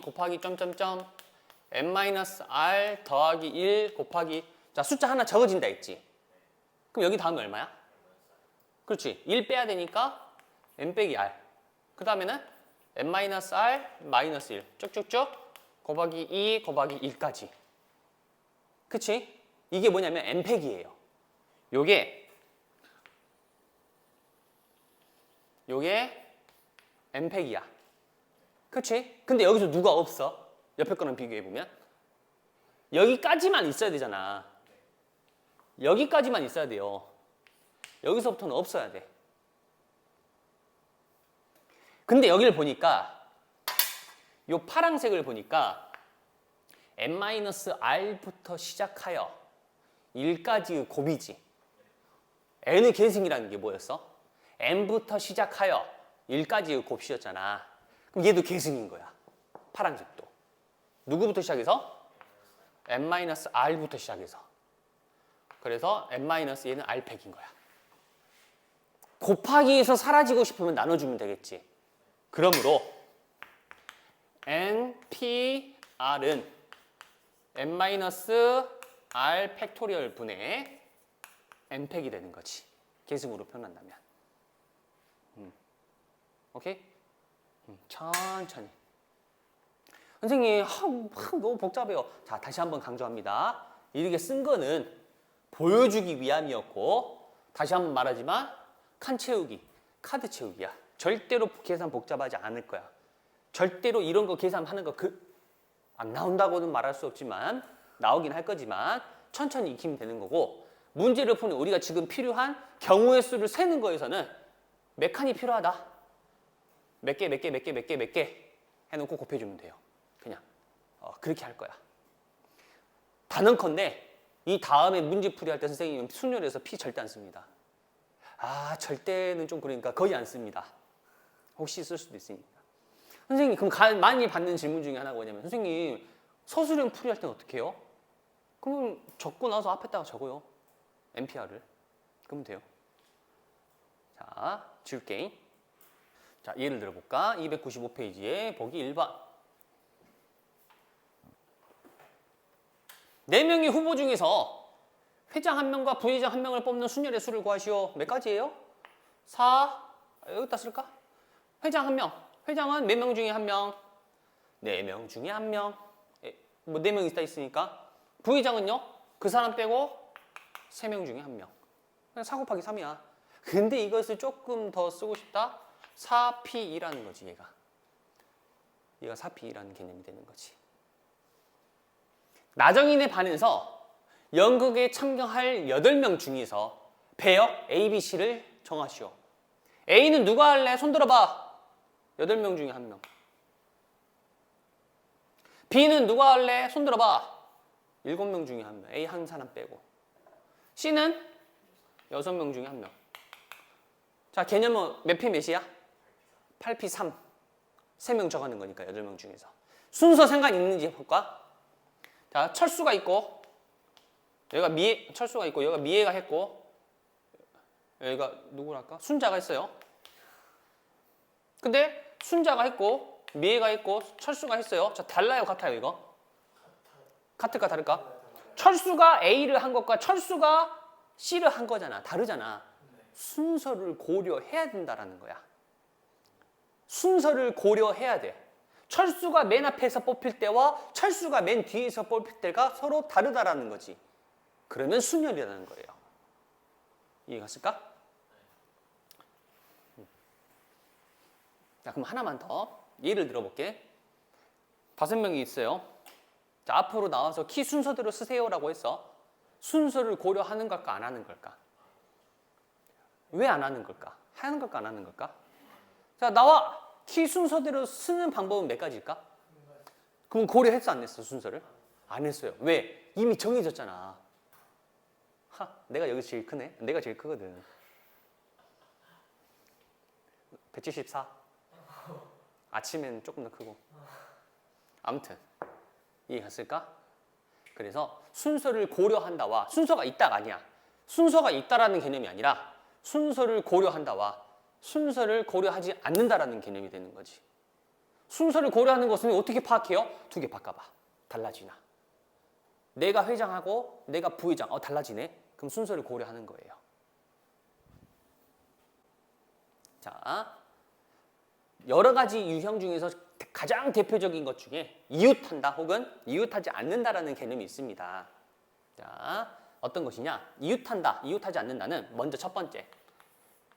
[SPEAKER 1] 곱하기 점점점 n-r 더하기 1 곱하기, 자, 숫자 하나 적어진다 했지. 그럼 여기 다음에 얼마야? 그렇지. 1 빼야 되니까 n 빼기 r. 그 다음에는 n-r 마이너스 1 쭉쭉쭉 곱하기 2 곱하기 1까지. 그치? 이게 뭐냐면 n 팩이에요. 요게 n 팩이야. 그치? 근데 여기서 누가 없어? 옆에 거랑 비교해보면 여기까지만 있어야 되잖아. 여기까지만 있어야 돼요. 여기서부터는 없어야 돼. 근데 여기를 보니까 요 파란색을 보니까 n-r부터 시작하여 1까지의 곱이지. n의 계승이라는 게 뭐였어? n부터 시작하여 1까지의 곱이었잖아. 그럼 얘도 계승인 거야. 파란색도. 누구부터 시작해서? n-r부터 시작해서. 그래서 n-얘는 r팩인 거야. 곱하기에서 사라지고 싶으면 나눠주면 되겠지. 그러므로 npr은 n-r 팩토리얼 분의 n팩이 되는 거지. 계승으로 표현한다면. 오케이? 천천히. 선생님, 너무 복잡해요. 자, 다시 한번 강조합니다. 이렇게 쓴 거는 보여주기 위함이었고, 다시 한번 말하지만 칸 채우기, 카드 채우기야. 절대로 계산 복잡하지 않을 거야. 절대로 이런 거 계산하는 거 안 나온다고는 말할 수 없지만 나오긴 할 거지만 천천히 익히면 되는 거고, 문제를 푸는 우리가 지금 필요한 경우의 수를 세는 거에서는 몇 칸이 필요하다. 몇 개 해놓고 곱해주면 돼요. 그냥 그렇게 할 거야. 단언컨대 이 다음에 문제 풀이할 때 선생님은 순열에서 피 절대 안 씁니다. 절대는 좀 그러니까 거의 안 씁니다. 혹시 쓸 수도 있으니까. 선생님, 그럼 많이 받는 질문 중에 하나가 뭐냐면, 선생님 서술형 풀이할 때는 어떻게 해요? 그럼 적고 나서 앞에다가 적어요. NPR을. 그러면 돼요. 자, 지울게임. 자, 예를 들어볼까? 295페이지에 보기 1번. 4명의 후보 중에서 회장 1명과 부회장 1명을 뽑는 순열의 수를 구하시오. 몇 가지예요? 4. 여기다 쓸까? 회장 1명. 회장은 몇 명 중에 1명? 4명 중에 1명. 뭐 4명 있으니까. 부회장은요? 그 사람 빼고 3명 중에 1명. 그냥 4 곱하기 3이야. 근데 이것을 조금 더 쓰고 싶다? 4P2라는 거지, 얘가. 얘가 4P2라는 개념이 되는 거지. 나정인에 반해서 연극에 참가할 8명 중에서 배역 A, B, C를 정하시오. A는 누가 할래? 손 들어봐. 8명 중에 1명. B는 누가 할래? 손 들어봐. 7명 중에 1명. A 한 사람 빼고. C는 6명 중에 1명. 자, 개념은 몇 P 몇이야? 8P 3. 3명 적어가는 거니까 8명 중에서. 순서 상관 있는지 볼까? 자, 철수가 있고, 여기가 철수가 있고, 여기가 미애가 했고, 여기가 누구랄까? 순자가 했어요. 근데 순자가 했고, 미애가 했고, 철수가 했어요. 자, 달라요, 같아요, 이거? 같을까, 다를까? 철수가 A를 한 것과 철수가 C를 한 거잖아. 다르잖아. 순서를 고려해야 된다라는 거야. 순서를 고려해야 돼. 철수가 맨 앞에서 뽑힐 때와 철수가 맨 뒤에서 뽑힐 때가 서로 다르다라는 거지. 그러면 순열이라는 거예요. 이해가 갔을까? 자, 그럼 하나만 더 예를 들어볼게. 5명이 있어요. 자, 앞으로 나와서 키 순서대로 쓰세요라고 했어. 순서를 고려하는 걸까 안 하는 걸까? 왜 안 하는 걸까? 하는 걸까 안 하는 걸까? 자, 나와! 키 순서대로 쓰는 방법은 몇 가지일까? 그럼 고려했어 안 했어 순서를? 안 했어요. 왜? 이미 정해졌잖아. 내가 여기서 제일 크네? 내가 제일 크거든. 174. 아침엔 조금 더 크고. 아무튼 이해갔을까? 그래서 순서를 고려한다와 순서가 있다가 아니야. 순서가 있다라는 개념이 아니라 순서를 고려한다와 순서를 고려하지 않는다라는 개념이 되는 거지. 순서를 고려하는 것은 어떻게 파악해요? 2개 바꿔봐. 달라지나. 내가 회장하고 내가 부회장. 달라지네. 그럼 순서를 고려하는 거예요. 자, 여러 가지 유형 중에서 가장 대표적인 것 중에 이웃한다 혹은 이웃하지 않는다라는 개념이 있습니다. 자, 어떤 것이냐? 이웃한다, 이웃하지 않는다는 먼저 첫 번째.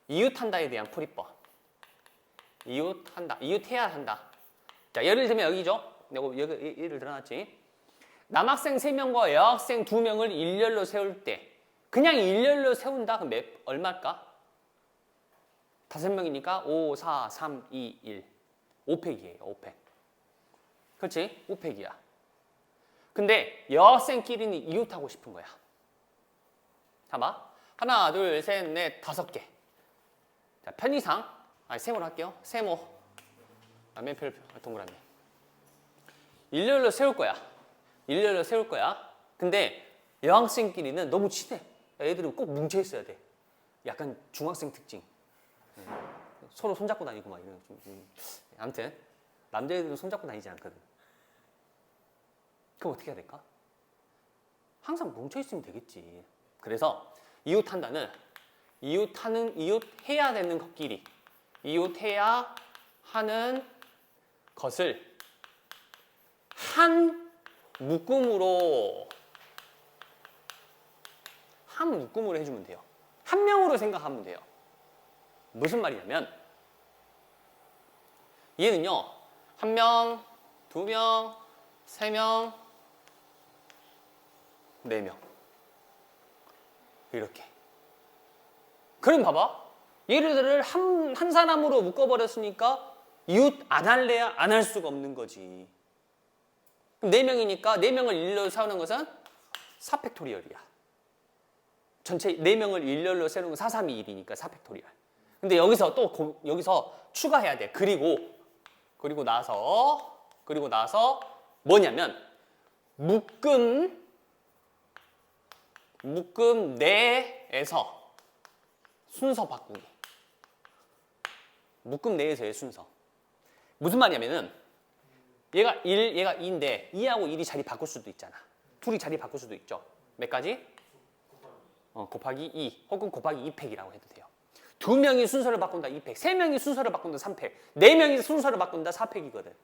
[SPEAKER 1] 이웃한다에 대한 풀이법. 이웃한다, 이웃해야 한다. 자, 예를 들면 여기죠. 여기 예를 들어놨지. 남학생 3명과 여학생 2명을 일렬로 세울 때 그냥 일렬로 세운다? 그럼 얼마일까? 5명이니까 5, 4, 3, 2, 1. 5팩이에요. 5팩. 그렇지? 5팩이야. 근데 여학생끼리는 이웃하고 싶은 거야. 봐봐. 하나, 둘, 셋, 넷, 5개. 자, 편의상. 세모로 할게요. 세모. 맨표 동그라미. 일렬로 세울 거야. 일렬로 세울 거야. 근데 여학생끼리는 너무 친해. 애들은 꼭 뭉쳐 있어야 돼. 약간 중학생 특징. 서로 손잡고 다니고 막 이런 아무튼 남자애들은 손잡고 다니지 않거든. 그럼 어떻게 해야 될까? 항상 뭉쳐 있으면 되겠지. 그래서 이웃한다는 이웃해야 되는 것끼리 이웃해야 하는 것을 한 묶음으로 해주면 돼요. 한 명으로 생각하면 돼요. 무슨 말이냐면 얘는요 1명, 2명, 3명, 4명 이렇게. 그럼 봐봐. 얘들을 한 사람으로 묶어버렸으니까 이웃 안 할래야 안 할 수가 없는 거지. 그럼 4명이니까 4명을 일렬로 세우는 것은 4팩토리얼이야. 전체 4명을 일렬로 세우는 건 4, 3, 2, 1이니까 4팩토리얼. 근데 여기서 여기서 추가해야 돼. 그리고 나서 뭐냐면 묶음 내에서 순서 바꾸기. 묶음 내에서의 순서. 무슨 말이냐면은 얘가 1, 얘가 2인데 2하고 1이 자리 바꿀 수도 있잖아. 둘이 자리 바꿀 수도 있죠. 몇 가지? 곱하기 2 혹은 곱하기 2팩이라고 해도 돼요. 2명이 순서를 바꾼다 2팩, 3명이 순서를 바꾼다 3팩, 4명이 순서를 바꾼다 4팩이거든.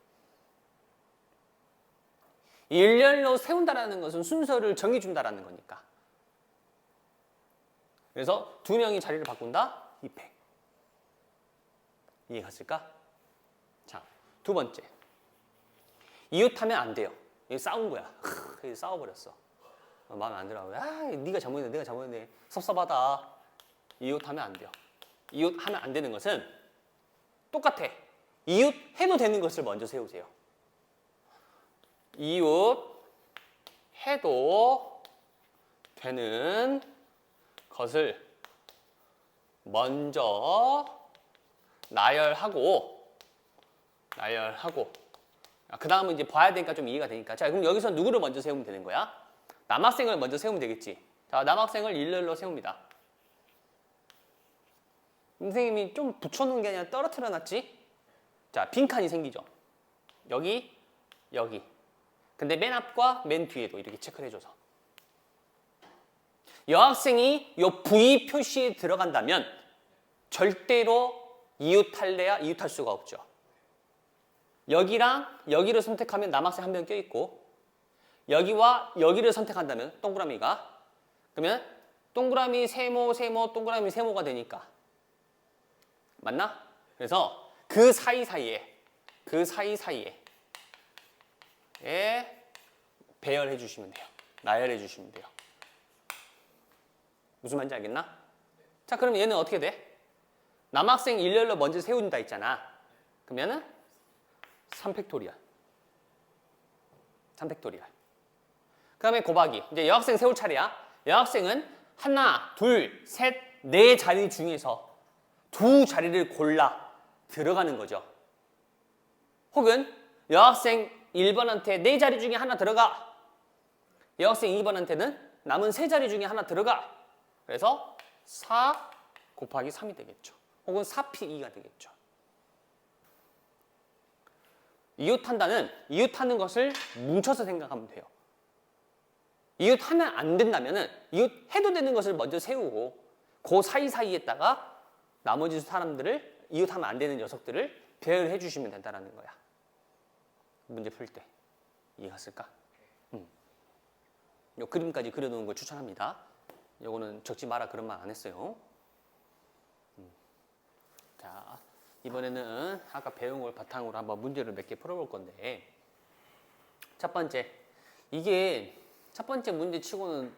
[SPEAKER 1] 일렬로 세운다라는 것은 순서를 정해준다라는 거니까. 그래서 2명이 자리를 바꾼다 2팩. 이해 갔을까? 자, 두 번째. 이웃하면 안 돼요. 이게 싸운 거야. 싸워버렸어. 마음에 안 들어. 네가 잘못했네, 내가 잘못했네. 섭섭하다. 이웃하면 안 돼요. 이웃하면 안 되는 것은 똑같아. 이웃해도 되는 것을 먼저 세우세요. 이웃해도 되는 것을 먼저 나열하고 그 다음은 이제 봐야 되니까 좀 이해가 되니까. 자, 그럼 여기서 누구를 먼저 세우면 되는 거야? 남학생을 먼저 세우면 되겠지. 자, 남학생을 일렬로 세웁니다. 선생님이 좀 붙여놓은 게 아니라 떨어뜨려 놨지? 자, 빈칸이 생기죠. 여기. 근데 맨 앞과 맨 뒤에도 이렇게 체크를 해줘서. 여학생이 요 V 표시에 들어간다면 절대로 이웃할래야 이웃할 수가 없죠. 여기랑 여기를 선택하면 남학생 한 명 껴있고, 여기와 여기를 선택한다면 동그라미가, 그러면 동그라미 세모 동그라미 세모가 되니까. 맞나? 그래서 그 사이사이에 배열해 주시면 돼요. 나열해 주시면 돼요. 무슨 말인지 알겠나? 자, 그럼 얘는 어떻게 돼? 남학생 일렬로 먼저 세운다 했잖아. 그러면은 3팩토리얼. 그 다음에 곱하기. 이제 여학생 세울 차례야. 여학생은 하나, 둘, 셋, 네 자리 중에서 두 자리를 골라 들어가는 거죠. 혹은 여학생 1번한테 네 자리 중에 하나 들어가. 여학생 2번한테는 남은 세 자리 중에 하나 들어가. 그래서 4 곱하기 3이 되겠죠. 혹은 4P2가 되겠죠. 이웃하는 것을 뭉쳐서 생각하면 돼요. 이웃하면 안 된다면은 이웃해도 되는 것을 먼저 세우고 그 사이사이에다가 나머지 사람들을 이웃하면 안 되는 녀석들을 배열해 주시면 된다라는 거야. 문제 풀 때. 이해가 갔을까? 요 그림까지 그려놓은 걸 추천합니다. 요거는 적지 마라 그런 말 안 했어요. 자, 이번에는 아까 배운 걸 바탕으로 한번 문제를 몇 개 풀어볼 건데, 첫 번째, 이게 첫 번째 문제 치고는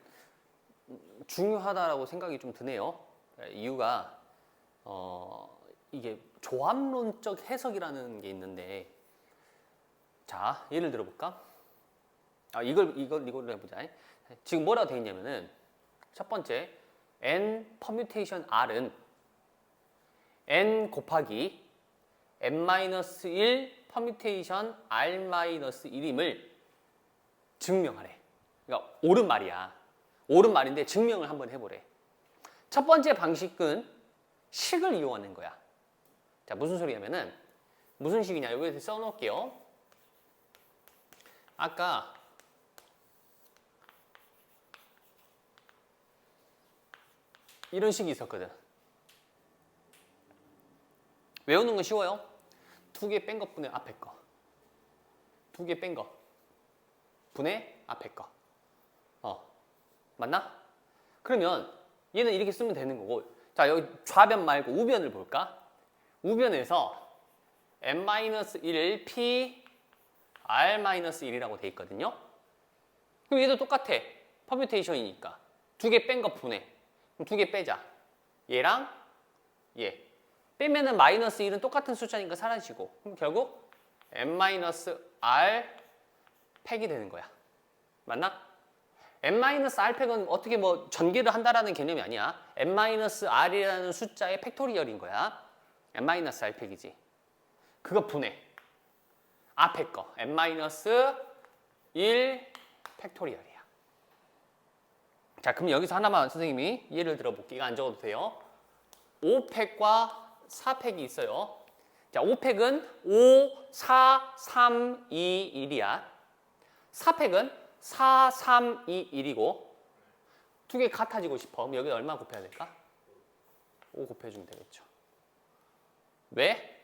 [SPEAKER 1] 중요하다라고 생각이 좀 드네요. 이유가 이게 조합론적 해석이라는 게 있는데, 자, 예를 들어볼까? 이걸 해보자. 지금 뭐라고 되어 있냐면은, 첫 번째, n 퍼뮤테이션 r은 n 곱하기 n-1 퍼뮤테이션 r-1임을 증명하래. 그러니까 옳은 말이야. 옳은 말인데 증명을 한번 해보래. 첫 번째 방식은 식을 이용하는 거야. 자, 무슨 소리냐면은, 무슨 식이냐? 여기에 써놓을게요. 아까 이런 식이 있었거든. 외우는 건 쉬워요. 두 개 뺀 것 분의 앞에 거. 두 개 뺀 거 분의 앞에 거. 맞나? 그러면 얘는 이렇게 쓰면 되는 거고. 자, 여기 좌변 말고 우변을 볼까? 우변에서 n-1 p r-1이라고 돼 있거든요. 그럼 얘도 똑같아. 퍼뮤테이션이니까. 두 개 뺀 거 분해. 그럼 두 개 빼자. 얘랑 얘. 빼면은 -1은 똑같은 숫자니까 사라지고. 그럼 결국 n-r 팩이 되는 거야. 맞나? n-r 팩은 어떻게 뭐 전개를 한다라는 개념이 아니야. n-r이라는 숫자의 팩토리얼인 거야. n-r 팩이지. 그거 분해. 앞에 거 n-1 팩토리얼이야. 자, 그럼 여기서 하나만 선생님이 예를 들어볼게요. 이거 안 적어도 돼요. 5팩과 4팩이 있어요. 자, 5팩은 5, 4, 3, 2, 1이야. 4팩은 4, 3, 2, 1이고 두 개 같아지고 싶어. 그럼 여기 얼마 곱해야 될까? 5 곱해주면 되겠죠. 왜?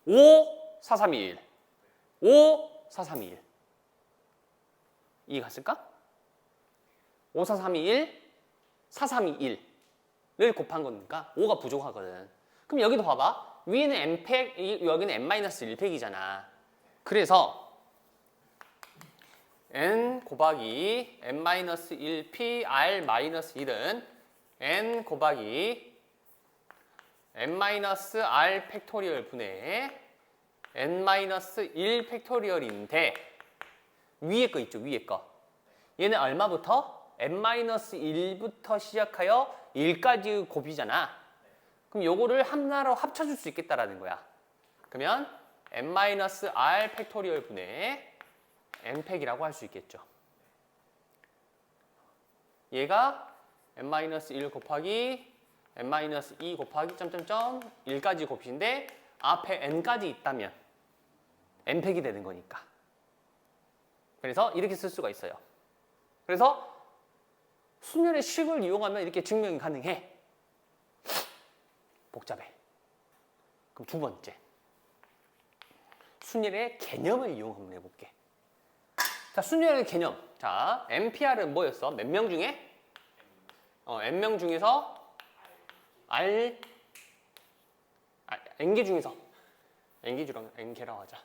[SPEAKER 1] 5, 4, 3, 2, 1. 5, 4, 3, 2, 1. 이해 갔을까? 5, 4, 3, 2, 1, 4, 3, 2, 1을 곱한 거니까 5가 부족하거든. 그럼 여기도 봐봐. 위에는 n팩, 여기는 n-1팩이잖아. 그래서 n 곱하기 n-1 p r-1은 n 곱하기 n-r 팩토리얼 분의 n-1 팩토리얼인데 위에 거 있죠, 위에 거. 얘는 얼마부터? n-1부터 시작하여 1까지 곱이잖아. 그럼 요거를 하나로 합쳐줄 수 있겠다라는 거야. 그러면 n-r 팩토리얼 분의 n팩이라고 할 수 있겠죠. 얘가 n-1 곱하기 n-2 곱하기 점점점 1까지 곱인데 앞에 n까지 있다면 n팩이 되는 거니까. 그래서 이렇게 쓸 수가 있어요. 그래서 순열의 식을 이용하면 이렇게 증명이 가능해. 복잡해. 그럼 두 번째, 순열의 개념을 이용 한번 해볼게. 자, 순열의 개념. 자, NPR은 뭐였어? 몇 명 중에? N명 중에서 N개 중에서 N개주랑 N개라고 하자.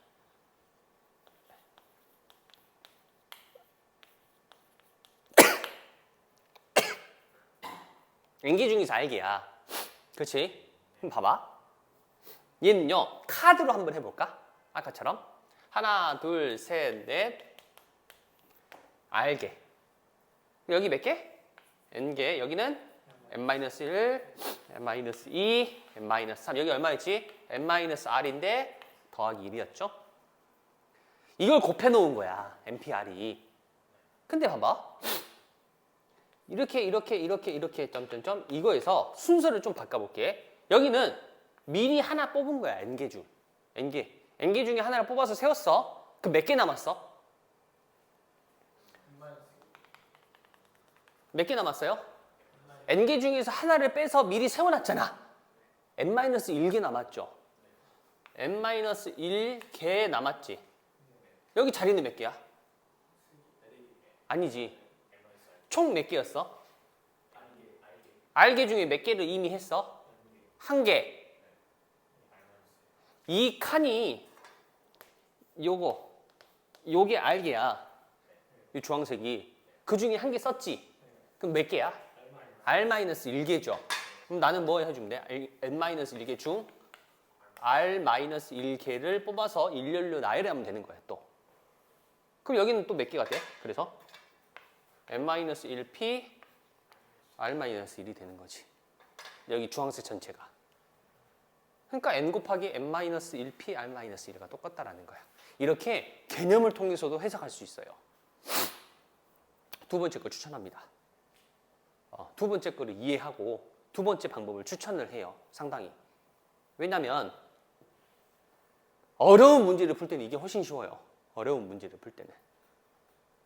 [SPEAKER 1] N개 중에서 R개야. 그렇지? 그럼 봐봐. 얘는요, 카드로 한번 해볼까? 아까처럼. 하나, 둘, 셋, 넷. R개. 여기 몇 개? N개. 여기는 n-1, n-2, n-3. 여기 얼마였지? n-r인데 더하기 1이었죠? 이걸 곱해놓은 거야, NPR이. 근데 봐봐. 이렇게 점점점 이거에서 순서를 좀 바꿔볼게. 여기는 미리 하나 뽑은 거야, N개 중. N개 중에 하나를 뽑아서 세웠어. 그럼 몇 개 남았어? 몇 개 남았어요? N개 중에서 하나를 빼서 미리 세워놨잖아. N-1개 남았죠. n-1개 남았지. 여기 자리는 몇 개야? 아니지. 총 몇 개였어? 알개 중에 몇 개를 이미 했어? 한 개. 이 칸이 요게 알개야. 이 주황색이. 그 중에 한 개 썼지. 그럼 몇 개야? R-1개죠. 그럼 나는 뭐 해주면 돼? n-1개 중 R-1개를 뽑아서 일렬로 나열하면 되는 거야, 또. 그럼 여기는 또 몇 개가 돼? 그래서 n-1p R-1이 되는 거지. 여기 주황색 전체가. 그러니까 n 곱하기 n-1p R-1가 똑같다라는 거야. 이렇게 개념을 통해서도 해석할 수 있어요. 두 번째 거 추천합니다. 두 번째 거를 이해하고 두 번째 방법을 추천을 해요. 상당히. 왜냐면 어려운 문제를 풀 때는 이게 훨씬 쉬워요. 어려운 문제를 풀 때는.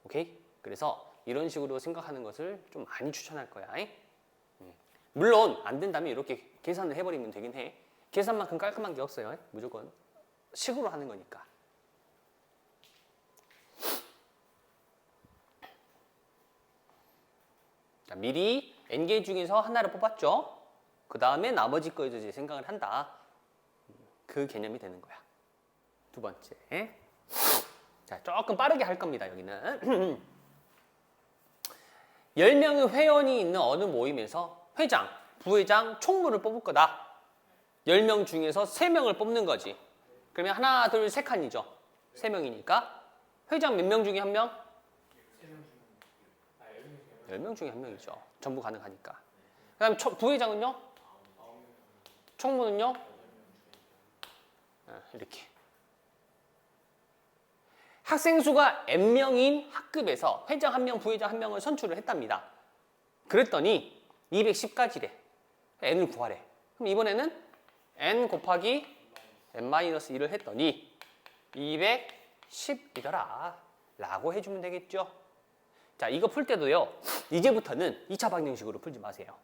[SPEAKER 1] 오케이? 그래서 이런 식으로 생각하는 것을 좀 많이 추천할 거야. 물론 안 된다면 이렇게 계산을 해버리면 되긴 해. 계산만큼 깔끔한 게 없어요. 무조건 식으로 하는 거니까. 자, 미리 n개 중에서 하나를 뽑았죠. 그 다음에 나머지 거에 이제 생각을 한다. 그 개념이 되는 거야. 두 번째. 자, 조금 빠르게 할 겁니다. 여기는 10명의 회원이 있는 어느 모임에서 회장, 부회장, 총무를 뽑을 거다. 10명 중에서 3명을 뽑는 거지. 그러면 하나, 둘, 세 칸이죠. 3명이니까 회장 몇 명 중에 한 명? 10명 중에 한 명이죠. 전부 가능하니까. 그 다음에 부회장은요? 총무는요? 이렇게. 학생 수가 n명인 학급에서 회장 1명, 부회장 1명을 선출을 했답니다. 그랬더니 210까지래. n을 구하래. 그럼 이번에는 n 곱하기 n-1을 했더니 210이더라 라고 해주면 되겠죠. 자, 이거 풀 때도요. 이제부터는 2차 방정식으로 풀지 마세요.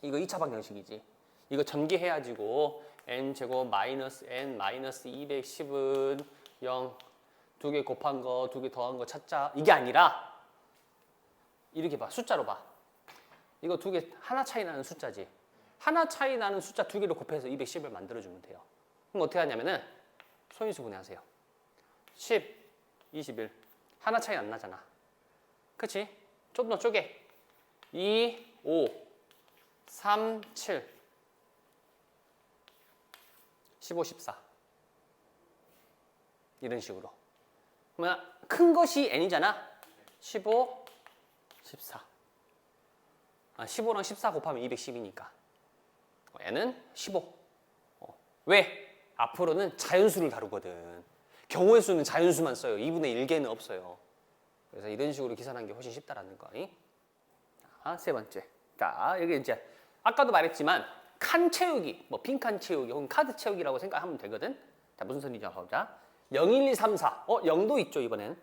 [SPEAKER 1] 이거 2차 방정식이지. 이거 전개해가지고 n제곱 마이너스 n 마이너스 210은 0 두 개 곱한 거, 두 개 더한 거 찾자. 이게 아니라 이렇게 봐. 숫자로 봐. 이거 두 개 하나 차이 나는 숫자지. 하나 차이 나는 숫자 두 개를 곱해서 210을 만들어주면 돼요. 그럼 어떻게 하냐면은 소인수 분해하세요. 10, 21. 하나 차이 안 나잖아. 그치? 좀 더 쪼개. 2, 5, 3, 7, 15, 14. 이런 식으로. 그러면 큰 것이 n이잖아. 15, 14. 15랑 14 곱하면 210이니까. n은 15. 왜? 앞으로는 자연수를 다루거든. 경우의 수는 자연수만 써요. 2분의 1개는 없어요. 그래서 이런 식으로 계산하는 게 훨씬 쉽다라는 거. 자, 세 번째. 자, 여기 이제 아까도 말했지만 칸 채우기, 뭐 빈칸 채우기 혹은 카드 채우기라고 생각하면 되거든. 자, 무슨 소리인지 한번 보자. 0, 1, 2, 3, 4. 0도 있죠, 이번엔.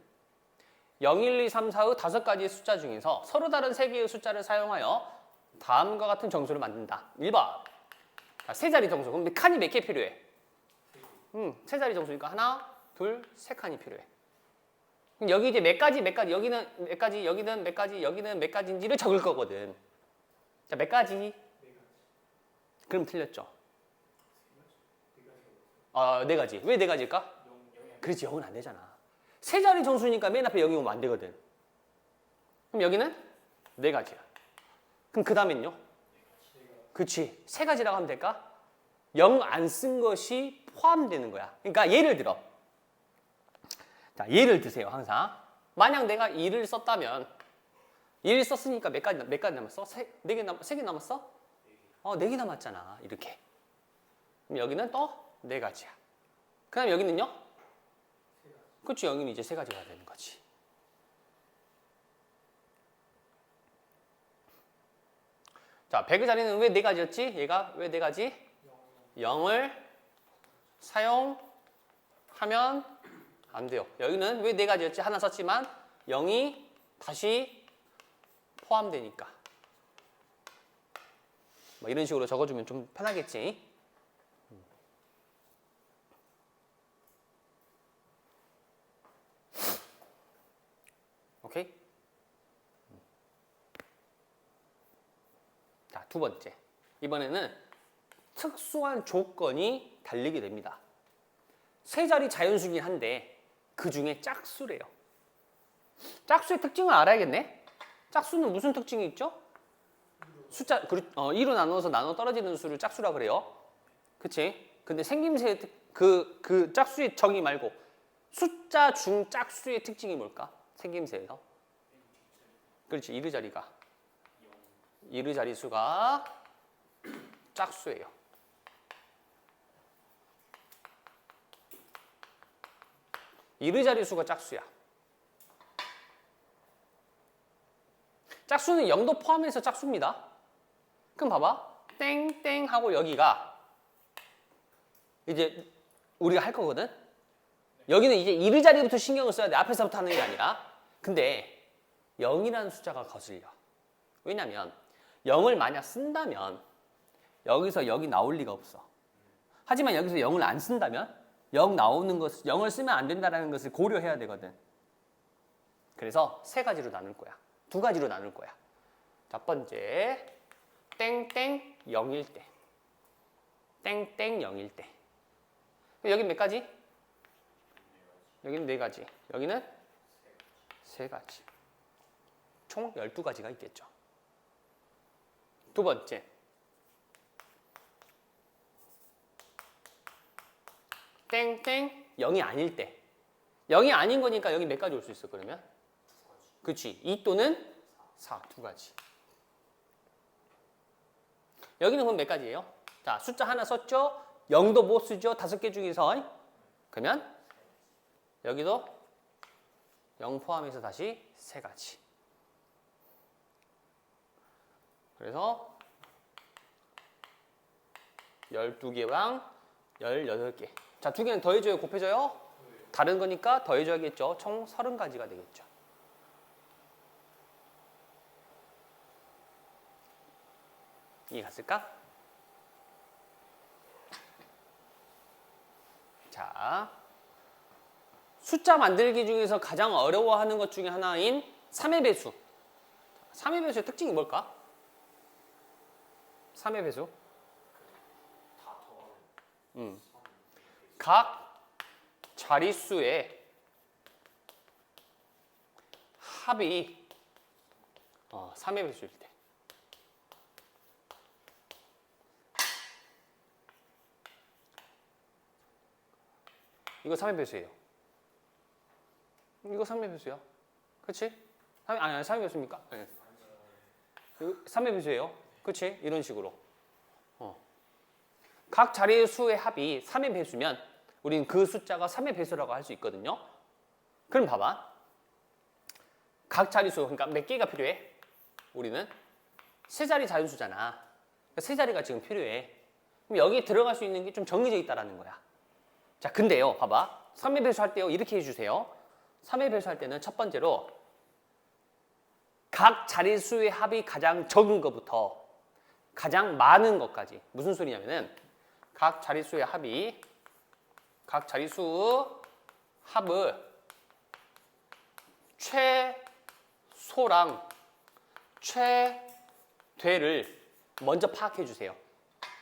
[SPEAKER 1] 0, 1, 2, 3, 4의 5가지의 숫자 중에서 서로 다른 3개의 숫자를 사용하여 다음과 같은 정수를 만든다. 1번. 자, 세 자리 정수. 그럼 칸이 몇 개 필요해? 세 자리 정수니까 하나, 둘, 세 칸이 필요해. 그럼 여기 이제 몇 가지, 여기는 몇 가지, 여기는 몇 가지, 여기는 몇 가지인지를 적을 거거든. 자, 몇 가지? 그럼 틀렸죠. 네 가지. 왜 네 가지일까? 그렇지, 0은 안 되잖아. 세 자리 정수니까 맨 앞에 0이 오면 안 되거든. 그럼 여기는 네 가지야. 그럼 그 다음엔요? 그렇지. 세 가지라고 하면 될까? 0 안 쓴 것이 포함되는 거야. 그러니까 예를 들어. 자, 예를 드세요, 항상. 만약 내가 2를 썼다면 1 썼으니까 몇 가지 남았어? 세 개 남았어? 4개 남았잖아. 이렇게. 그럼 여기는 또 네 가지야. 그 다음에 여기는요? 그렇지, 여기는 이제 세 가지가 되는 거지. 자, 100의 자리는 왜 네 가지였지? 얘가 왜 네 가지? 0을 사용하면 안 돼요. 여기는 왜 네 가지였지? 하나 썼지만 0이 다시 포함되니까. 뭐 이런 식으로 적어주면 좀 편하겠지. 두 번째. 이번에는 특수한 조건이 달리게 됩니다. 세 자리 자연수긴 한데 그 중에 짝수래요. 짝수의 특징을 알아야겠네. 짝수는 무슨 특징이 있죠? 숫자 2로 나누어서 나눠 떨어지는 수를 짝수라 그래요. 그치? 근데 생김새의 그 짝수의 정의 말고 숫자 중 짝수의 특징이 뭘까? 생김새에서. 그렇지. 이르자리수가 짝수예요. 이르자리수가 짝수야. 짝수는 0도 포함해서 짝수입니다. 그럼 봐봐. 땡땡 하고 여기가 이제 우리가 할 거거든. 여기는 이제 이르자리부터 신경을 써야 돼. 앞에서부터 하는 게 아니라. 근데 0이라는 숫자가 거슬려. 왜냐면 0을 만약 쓴다면 여기서 여기 나올 리가 없어. 하지만 여기서 0을 안 쓴다면 0 나오는 것, 0을 쓰면 안 된다는 것을 고려해야 되거든. 그래서 세 가지로 나눌 거야. 두 가지로 나눌 거야. 첫 번째, 땡땡 0일 때. 땡땡 0일 때. 여기 몇 가지? 여기는 네 가지. 여기는 세 가지. 총 12가지가 있겠죠. 두 번째. 땡땡 0이 아닐 때. 0이 아닌 거니까 여기 몇 가지 올 수 있어, 그러면? 그치. 2 또는 4. 두 가지. 여기는 그럼 몇 가지예요? 자, 숫자 하나 썼죠? 0도 못 쓰죠? 5개 중에서. 그러면 여기도 0 포함해서 다시 세 가지. 그래서 12개랑 18개. 자, 두 개는 더해줘요? 곱해줘요? 다른 거니까 더해줘야겠죠. 총 30가지가 되겠죠. 이해 갔을까? 자, 숫자 만들기 중에서 가장 어려워하는 것 중에 하나인 3의 배수. 3의 배수의 특징이 뭘까? 3의 배수. 각 자릿수의 합이 3의 배수일 때. 이거 3의 배수예요. 이거 3의 배수야. 그치? 아니, 3의 배수입니까? 네. 3의 배수예요. 그치? 이런 식으로. 각 자리의 수의 합이 3의 배수면 우리는 그 숫자가 3의 배수라고 할 수 있거든요. 그럼 봐봐. 각 자리수, 그러니까 몇 개가 필요해? 우리는 세 자리 자연수잖아. 그러니까 세 자리가 지금 필요해. 그럼 여기 들어갈 수 있는 게 좀 정해져 있다라는 거야. 자, 근데요, 봐봐. 3의 배수 할 때요, 이렇게 해주세요. 3의 배수 할 때는 첫 번째로 각 자릿수의 합이 가장 적은 것부터 가장 많은 것까지. 무슨 소리냐면은 각 자릿수의 합이 각 자릿수 합을 최소랑 최대를 먼저 파악해 주세요.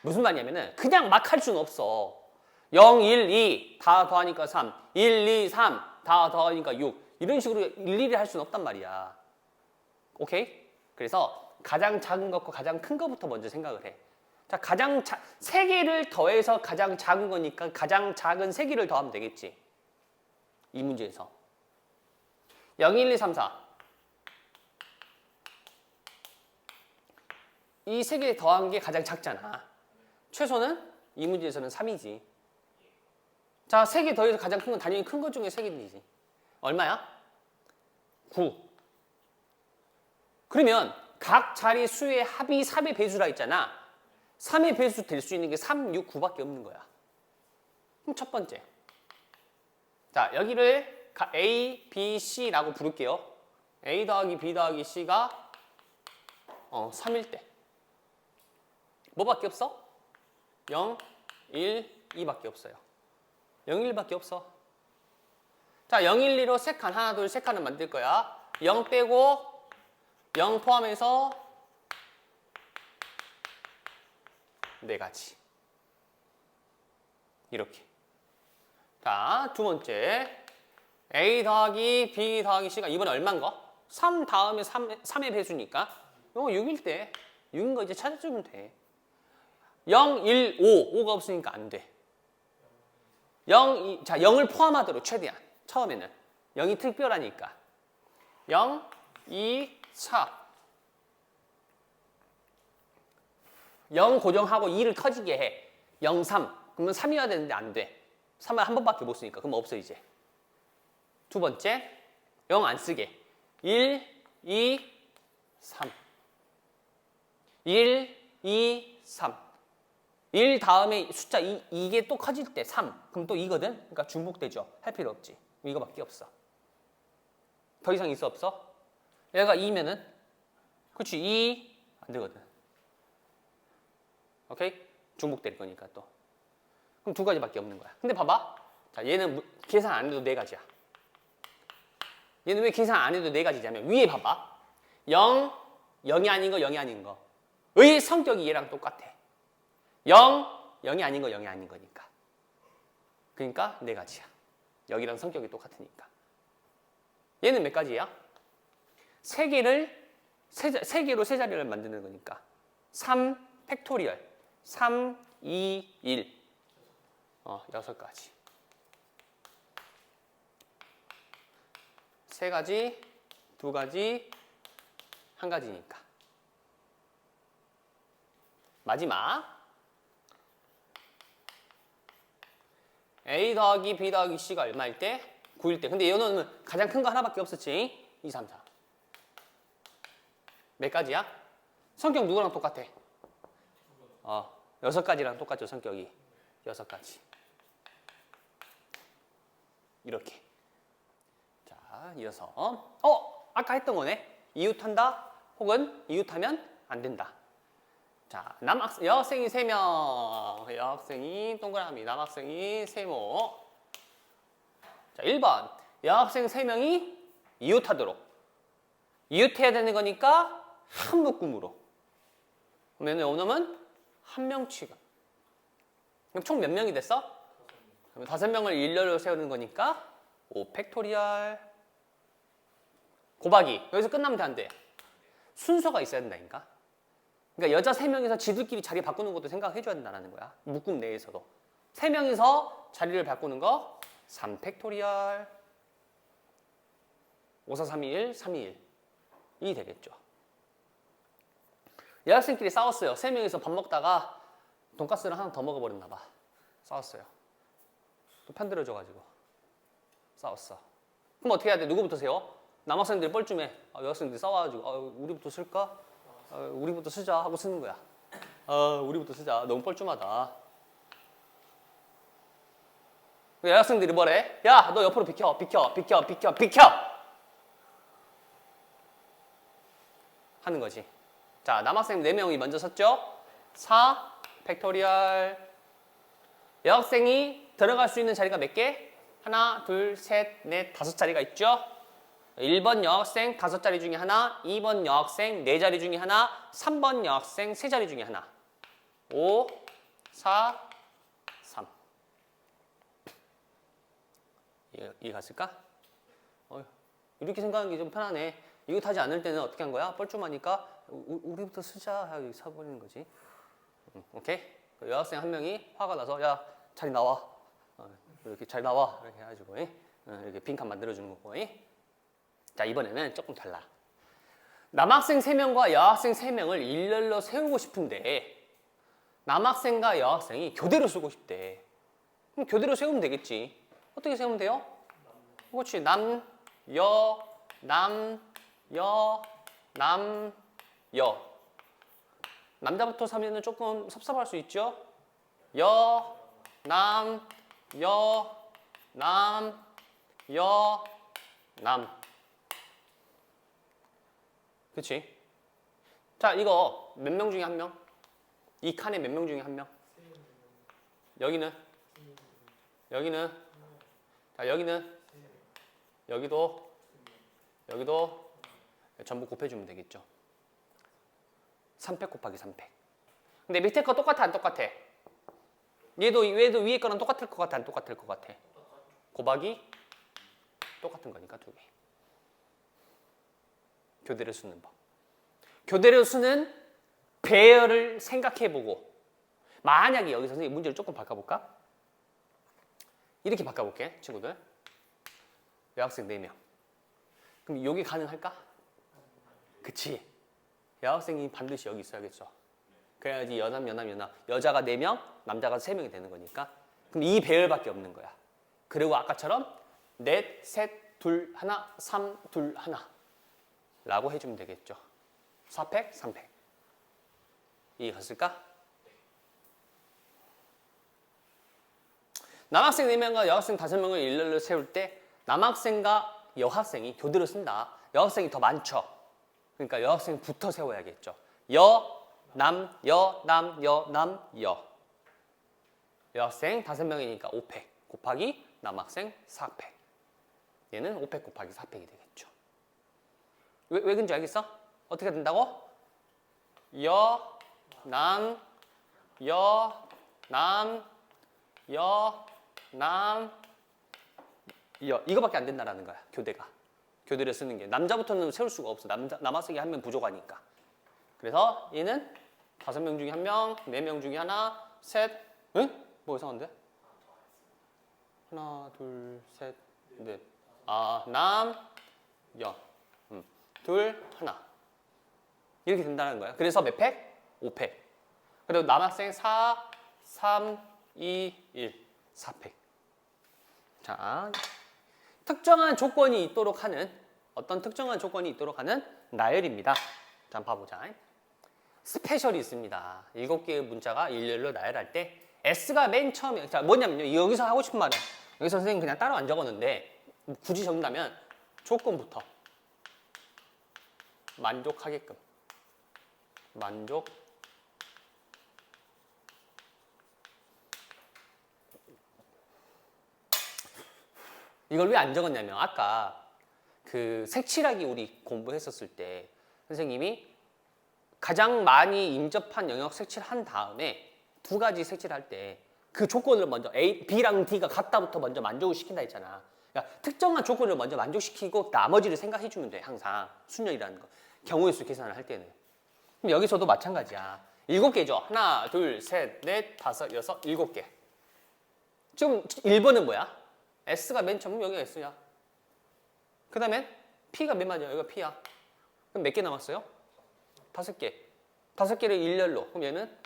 [SPEAKER 1] 무슨 말이냐면은 그냥 막 할 수는 없어. 0, 1, 2 다 더하니까 3, 1, 2, 3 다 더하니까 6 이런 식으로 일일이 할 수는 없단 말이야. 오케이? 그래서 가장 작은 것과 가장 큰 것부터 먼저 생각을 해. 자, 세 개를 더해서 가장 작은 거니까 가장 작은 세 개를 더하면 되겠지. 이 문제에서 0, 1, 2, 3, 4 이 세 개 더한 게 가장 작잖아. 최소는 이 문제에서는 3이지. 자, 세 개 더해서 가장 큰 건 당연히 큰 것 중에 세 개이지. 얼마야? 9. 그러면 각 자리 수의 합이 3의 배수라 했잖아. 3의 배수 될 수 있는 게 3, 6, 9밖에 없는 거야. 그럼 첫 번째. 자, 여기를 A, B, C라고 부를게요. A 더하기 B 더하기 C가 3일 때. 뭐밖에 없어? 0, 1, 2밖에 없어요. 0, 1밖에 없어. 자, 0, 1, 2로 세 칸, 하나, 둘, 세 칸을 만들 거야. 0 빼고 0 포함해서 4가지. 이렇게. 자, 두 번째. A 더하기 B 더하기 C가 이번에 얼마인가? 3 다음에 3의 배수니까 이거 6일 때 6인 거 이제 찾아주면 돼. 0, 1, 5. 5가 없으니까 안 돼. 0, 2, 자, 0을 포함하도록 최대한. 처음에는. 0이 특별하니까. 0, 2, 4. 0 고정하고 2를 커지게 해. 0, 3. 그러면 3이어야 되는데 안 돼. 3을 한 번밖에 못 쓰니까. 그럼 없어 이제. 두 번째. 0 안 쓰게. 1, 2, 3. 1, 2, 3. 1 다음에 숫자 2, 이게 또 커질 때 3. 그럼 또 2거든? 그러니까 중복되죠. 할 필요 없지. 이거밖에 없어. 더 이상 있어 없어? 얘가 2면은 그렇지 2 안 되거든. 오케이? 중복될 거니까 또. 그럼 두 가지밖에 없는 거야. 근데 봐봐. 자, 얘는 계산 안 해도 4가지야. 얘는 왜 계산 안 해도 4가지냐면 위에 봐봐. 0, 0이 아닌 거, 0이 아닌 거. 의 성격이 얘랑 똑같아. 0, 0이 아닌 거, 0이 아닌 거니까. 그러니까 4가지야. 여기랑 성격이 똑같으니까. 얘는 몇 가지야? 3개로 세 자리를 만드는 거니까. 3 팩토리얼. 3, 2, 1. 6가지. 3가지, 2가지, 1가지니까. 마지막. A 더하기 B 더하기 C가 얼마일 때? 9일 때. 근데 얘는 가장 큰 거 하나밖에 없었지. 2, 3, 4. 몇 가지야? 성격 누구랑 똑같아? 6가지랑 똑같죠, 성격이. 6가지. 이렇게. 자, 이어서. 아까 했던 거네. 이웃한다 혹은 이웃하면 안 된다. 자, 여학생이 3명. 여학생이 동그라미. 남학생이 세모. 자, 1번. 여학생 3명이 이웃하도록. 이웃해야 되는 거니까 한 묶음으로. 그러면 오늘은 한 명치가. 그럼 총 몇 명이 됐어? 그러면 5명을 일렬로 세우는 거니까 5 팩토리얼. 곱하기. 여기서 끝나면 돼, 안 돼? 순서가 있어야 된다니까. 그러니까 여자 3명이서 지들끼리 자리 바꾸는 것도 생각해줘야 된다는 거야. 묶음 내에서도. 3명이서 자리를 바꾸는 거 3 팩토리얼. 5, 4, 3, 2, 1, 3, 2, 1. 이 되겠죠. 여학생끼리 싸웠어요. 3명이서 밥 먹다가 돈가스를 하나 더 먹어버렸나 봐. 싸웠어요. 또 편들어줘가지고 싸웠어. 그럼 어떻게 해야 돼? 누구부터 세워? 남학생들이 뻘쭘해. 여학생들이 싸워가지고 우리부터 쓸까? 우리부터 쓰자 하고 쓰는 거야. 우리부터 쓰자. 너무 뻘쭘하다. 여학생들이 뭐래? 야, 너 옆으로 비켜. 하는 거지. 자, 남학생 4명이 먼저 섰죠? 4 팩토리얼. 여학생이 들어갈 수 있는 자리가 몇 개? 하나, 둘, 셋, 넷, 5자리가 있죠? 1번 여학생 5자리 중에 하나, 2번 여학생 4자리 중에 하나, 3번 여학생 3자리 중에 하나. 5, 4, 3. 이해가 갔을까? 이렇게 생각하는 게 좀 편하네. 이거 타지 않을 때는 어떻게 한 거야? 뻘쭘하니까 우리부터 쓰자 하고 사버리는 거지. 오케이? 여학생 한 명이 화가 나서 야, 자리 나와. 이렇게 자리 나와. 이렇게 해가지고 이렇게 빈칸 만들어주는 거고. 자, 이번에는 조금 달라. 남학생 3명과 여학생 3명을 일렬로 세우고 싶은데 남학생과 여학생이 교대로 쓰고 싶대. 그럼 교대로 세우면 되겠지. 어떻게 세우면 돼요? 그렇지. 남, 여. 남자부터 사면은 조금 섭섭할 수 있죠? 여, 남. 그치? 자, 이거 몇 명 중에 한 명? 이 칸에 몇 명 중에 한 명? 여기는? 자, 여기는? 여기도 전부 곱해주면 되겠죠. 3팩 곱하기 3팩. 근데 밑에 거 똑같아 안 똑같아? 얘도 위에 거랑 똑같을 것 같아 안 똑같을 것 같아? 곱하기 똑같은 거니까 두 개. 교대로 쓰는 법. 교대로 쓰는 배열을 생각해보고 만약에 여기서 선생님 문제를 조금 바꿔볼까? 이렇게 바꿔볼게 친구들. 여학생 4명. 그럼 이게 가능할까? 그치. 여학생이 반드시 여기 있어야겠죠. 그래야지 여자가 4명, 남자가 3명이 되는 거니까. 그럼 이 배열밖에 없는 거야. 그리고 아까처럼 넷, 셋, 둘, 하나, 3, 둘, 하나 라고 해주면 되겠죠. 4팩, 3팩. 이해 갔을까? 남학생 4명과 여학생 5명을 일렬로 세울 때 남학생과 여학생이 교대로 쓴다. 여학생이 더 많죠. 그러니까 여학생부터 세워야겠죠. 남, 남, 남, 여학생 5명이니까 5팩 곱하기 남학생 4팩. 얘는 5팩 곱하기 4팩이 되겠죠. 왜 그런지 알겠어? 어떻게 된다고? 남, 이거밖에 안 된다라는 거야. 교대를 쓰는 게. 남자부터는 세울 수가 없어. 남학생이 한 명 부족하니까. 그래서 얘는 5명 중에 1명, 4명 중에 하나, 셋. 응? 뭐 이상한데? 하나, 둘, 셋, 넷. 남, 둘, 하나. 이렇게 된다는 거야. 그래서 몇 팩? 5팩. 그리고 남학생 4, 3, 2, 1, 4팩. 자, 특정한 조건이 있도록 하는 어떤 특정한 조건이 있도록 하는 나열입니다. 자, 봐보자. 스페셜이 있습니다. 7개의 문자가 일렬로 나열할 때 S가 맨 처음에 자 뭐냐면요. 여기서 하고 싶은 말은 여기서 선생님 그냥 따로 안 적었는데 굳이 적는다면 조건부터 만족하게끔 이걸 왜 안 적었냐면 아까 그 색칠하기 우리 공부했었을 때 선생님이 가장 많이 인접한 영역 색칠한 다음에 2가지 색칠할 때 그 조건을 먼저 B랑 D가 같다부터 먼저 만족을 시킨다 했잖아. 그러니까 특정한 조건을 먼저 만족시키고 나머지를 생각해 주면 돼. 항상 순열이라는 거. 경우의 수 계산을 할 때는. 그럼 여기서도 마찬가지야. 7개죠. 하나, 둘, 셋, 넷, 다섯, 여섯, 7개. 지금 1번은 뭐야? S가 맨 처음 여기가 S야. 그 다음에 P가 맨 마지막이야. 여기가 P야. 그럼 몇 개 남았어요? 5개. 5개를 일렬로. 그럼 얘는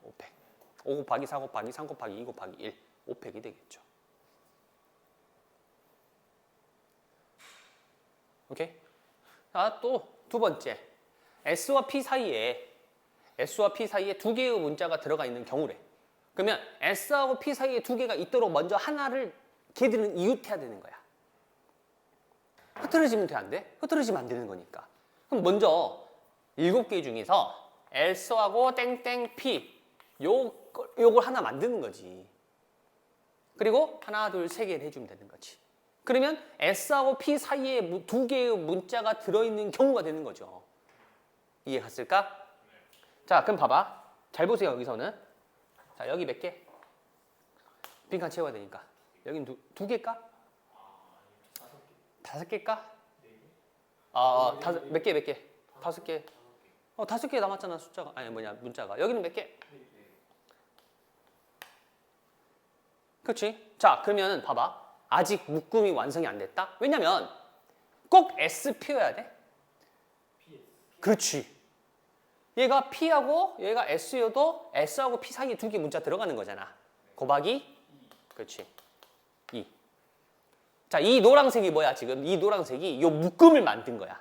[SPEAKER 1] 5팩. 5 곱하기 4 곱하기 3 곱하기 2 곱하기 1. 5팩이 되겠죠. 오케이? 자, 또 두 번째. S와 P 사이에 2개의 문자가 들어가 있는 경우래. 그러면 S하고 P 사이에 2개가 있도록 먼저 하나를 걔들은 이웃해야 되는 거야. 흐트러지면 돼, 안 돼? 흐트러지면 안 되는 거니까. 그럼 먼저 7개 중에서 S하고 땡땡 P 요걸 하나 만드는 거지. 그리고 하나, 둘, 3개를 해주면 되는 거지. 그러면 S하고 P 사이에 2개의 문자가 들어있는 경우가 되는 거죠. 이해 갔을까? 자, 그럼 봐봐. 잘 보세요, 여기서는. 자, 여기 몇 개? 빈칸 채워야 되니까. 여긴 두 개일까? 5개일까? 몇 개? 5개. 5개 남았잖아, 숫자가. 아니, 문자가. 여기는 몇 개? 그렇지? 자, 그러면 봐봐. 아직 묶음이 완성이 안 됐다? 왜냐면 꼭 SP여야 돼. 그렇지. 얘가 P하고 얘가 S여도 S하고 P 사이에 2개 문자 들어가는 거잖아. 곱하기? 그렇지. 2. 자, 이 노란색이 뭐야, 지금? 이 노란색이 이 묶음을 만든 거야.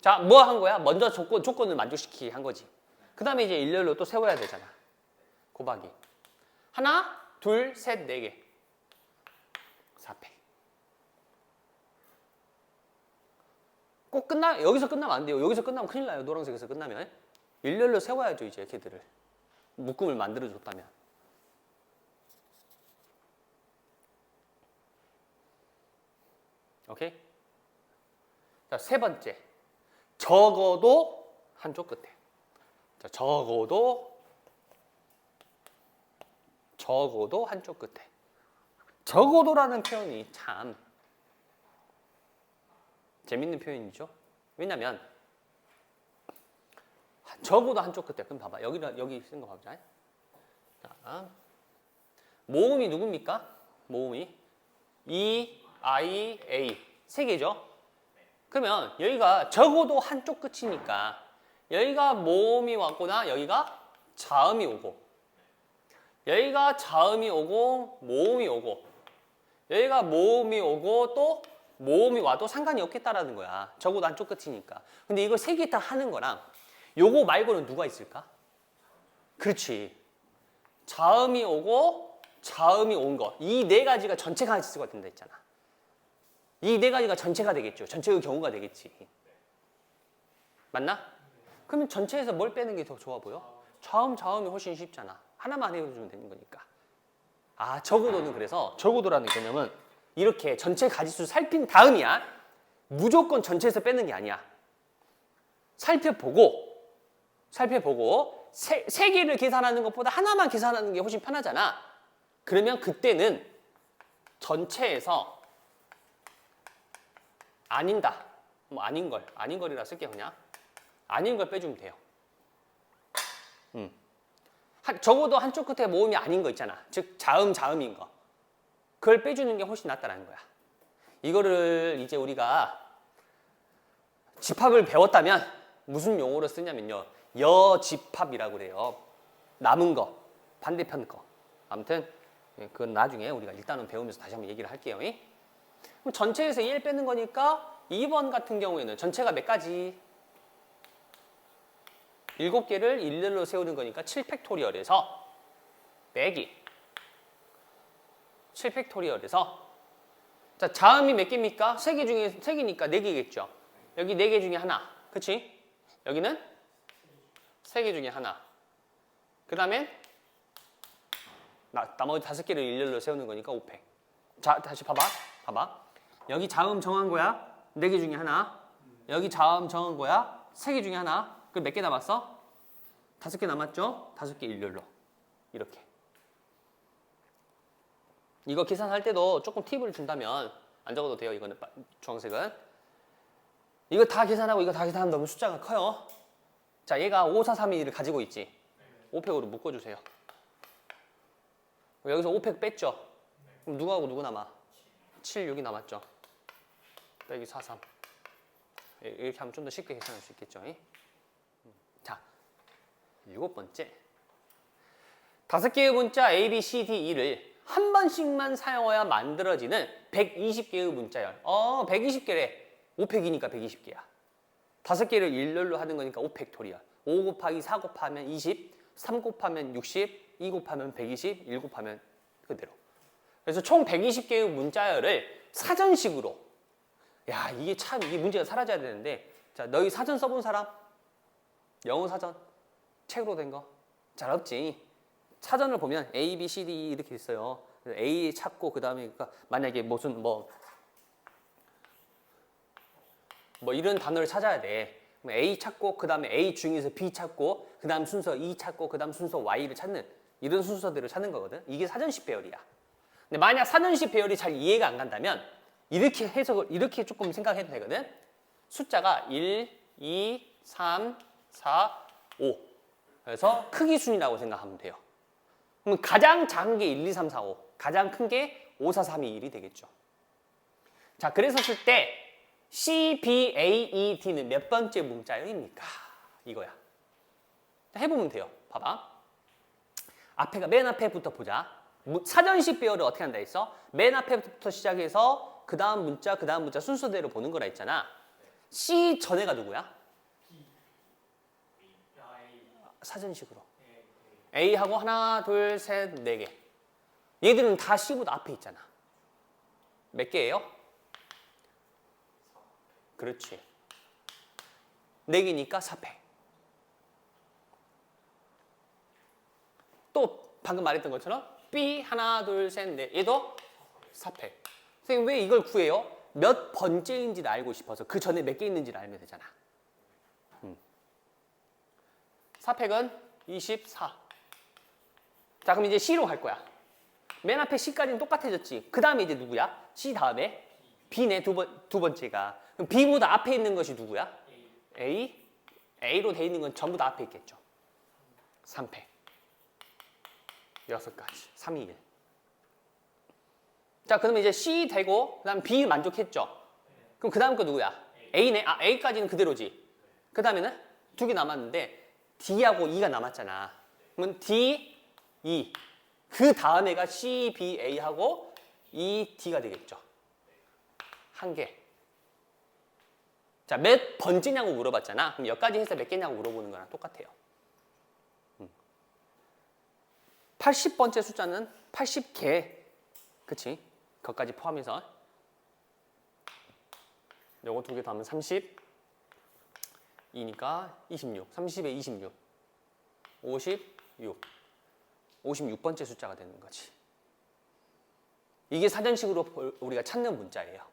[SPEAKER 1] 자, 뭐 한 거야? 먼저 조건을 만족시키게 한 거지. 그 다음에 이제 일렬로 또 세워야 되잖아. 곱하기. 하나, 둘, 셋, 4개. 4팩. 꼭 여기서 끝나면 안 돼요. 여기서 끝나면 큰일 나요. 노란색에서 끝나면. 일렬로 세워야죠, 이제 걔들을. 묶음을 만들어줬다면. 오케이? 자, 세 번째. 적어도 한쪽 끝에. 자, 적어도 한쪽 끝에. 적어도라는 표현이 참 재밌는 표현이죠. 왜냐면 적어도 한쪽 끝에. 그럼 봐봐. 여기 쓴 거 봐보자. 자, 모음이 누굽니까? 모음이 E, I, A 세 개죠. 그러면 여기가 적어도 한쪽 끝이니까 여기가 모음이 왔거나 여기가 자음이 오고 여기가 자음이 오고 모음이 오고 여기가 모음이 오고 또 모음이 와도 상관이 없겠다라는 거야. 적어도 한쪽 끝이니까. 근데 이걸 세 개 다 하는 거랑 요거 말고는 누가 있을까? 그렇지. 자음이 오고 자음이 온 거. 이 네 가지가 전체가 가지수가 된다 했잖아. 이 네 가지가 전체가 되겠죠. 전체의 경우가 되겠지. 맞나? 그러면 전체에서 뭘 빼는 게 더 좋아 보여? 자음이 훨씬 쉽잖아. 하나만 해주면 되는 거니까. 아, 적어도는 그래서 적어도라는 개념은 이렇게 전체 가지수 살핀 다음이야. 무조건 전체에서 빼는 게 아니야. 살펴보고 세 개를 계산하는 것보다 하나만 계산하는 게 훨씬 편하잖아. 그러면 그때는 전체에서 아닌다. 뭐 아닌 걸이라 쓸게 그냥. 아닌 걸 빼주면 돼요. 적어도 한쪽 끝에 모음이 아닌 거 있잖아. 즉 자음인 거. 그걸 빼주는 게 훨씬 낫다는 거야. 이거를 이제 우리가 집합을 배웠다면 무슨 용어로 쓰냐면요. 여집합이라고 그래요. 남은 거, 반대편 거. 아무튼 그건 나중에 우리가 일단은 배우면서 다시 한번 얘기를 할게요. 그럼 전체에서 1 빼는 거니까 2번 같은 경우에는 전체가 몇 가지? 7개를 일렬로 세우는 거니까 7팩토리얼에서 빼기 7팩토리얼에서 자, 자음이 몇 개입니까? 3개 중에 3개니까 4개겠죠. 여기 4개 중에 하나. 그치? 여기는 3개 중에 하나. 그 다음에 나머지 5개를 일렬로 세우는 거니까 5팩. 자, 다시 봐봐. 여기 자음 정한 거야. 4개 중에 하나. 여기 자음 정한 거야. 3개 중에 하나. 그럼 몇 개 남았어? 5개 남았죠? 5개 일렬로. 이렇게. 이거 계산할 때도 조금 팁을 준다면 안 적어도 돼요. 이거는 주황색은. 이거 다 계산하고 이거 다 계산하면 너무 숫자가 커요. 자, 얘가 5, 4, 3, 2를 가지고 있지. 5팩으로 묶어주세요. 여기서 5팩 뺐죠? 그럼 누구하고 누구 남아? 7, 6이 남았죠? 빼기 4, 3. 이렇게 하면 좀 더 쉽게 계산할 수 있겠죠? 자, 7번째. 5개의 문자 A, B, C, D, E를 한 번씩만 사용해야 만들어지는 120개의 문자열. 120개래. 5팩이니까 120개야. 5개를 일렬로 하는 거니까 5팩토리얼. 5 곱하기 4 곱하면 20, 3 곱하면 60, 2 곱하면 120, 1 곱하면 그대로. 그래서 총 120개의 문자열을 사전식으로. 야, 이게 참, 이 문제가 사라져야 되는데. 자, 너희 사전 써본 사람? 영어 사전? 책으로 된 거? 잘 없지. 사전을 보면 A, B, C, D 이렇게 있어요. A 찾고 그 다음에 그러니까 만약에 무슨 뭐 이런 단어를 찾아야 돼. 그럼 A 찾고 그 다음에 A 중에서 B 찾고 그 다음 순서 E 찾고 그 다음 순서 Y를 찾는 이런 순서대로 찾는 거거든. 이게 사전식 배열이야. 근데 만약 사전식 배열이 잘 이해가 안 간다면 이렇게 해석을 이렇게 조금 생각해도 되거든. 숫자가 1, 2, 3, 4, 5. 그래서 크기 순이라고 생각하면 돼요. 그럼 가장 작은 게 1, 2, 3, 4, 5. 가장 큰 게 5, 4, 3, 2, 1이 되겠죠. 자, 그래서 쓸 때 C, B, A, E, D는 몇 번째 문자열입니까? 이거야. 해보면 돼요. 봐봐. 맨 앞에부터 보자. 사전식 배열을 어떻게 한다 했어? 맨 앞에부터 시작해서 그 다음 문자 순서대로 보는 거라 했잖아. C 전에가 누구야? 사전식으로. A하고 하나, 둘, 셋, 4개. 얘들은 다 C보다 앞에 있잖아. 몇 개예요? 그렇지. 4개니까 4팩. 또 방금 말했던 것처럼 B 하나, 둘, 셋, 넷. 얘도 4팩. 선생님 왜 이걸 구해요? 몇 번째인지를 알고 싶어서 그 전에 몇 개 있는지를 알면 되잖아. 4팩은 24. 자, 그럼 이제 C로 갈 거야. 맨 앞에 C까지는 똑같아졌지. 그 다음에 이제 누구야? C 다음에 B네, 두 번째가. 그럼 B보다 앞에 있는 것이 누구야? A. A로 돼 있는 건 전부 다 앞에 있겠죠. 3팩. 6가지. 3, 2, 1. 자, 그러면 이제 C 되고, 그 다음 B 만족했죠? 그럼 그 다음 거 누구야? A네? 아, A까지는 그대로지. 그 다음에는 2개 남았는데, D하고 E가 남았잖아. 그러면 D, E. 그 다음에가 C, B, A하고 E, D가 되겠죠. 한 개. 자, 몇 번째냐고 물어봤잖아. 그럼 여기까지 해서 몇 개냐고 물어보는 거랑 똑같아요. 80번째 숫자는 80개. 그치? 그것까지 포함해서. 요거 2개 더하면 32니까 26. 30에 26. 56. 56번째 숫자가 되는 거지. 이게 사전식으로 우리가 찾는 문자예요.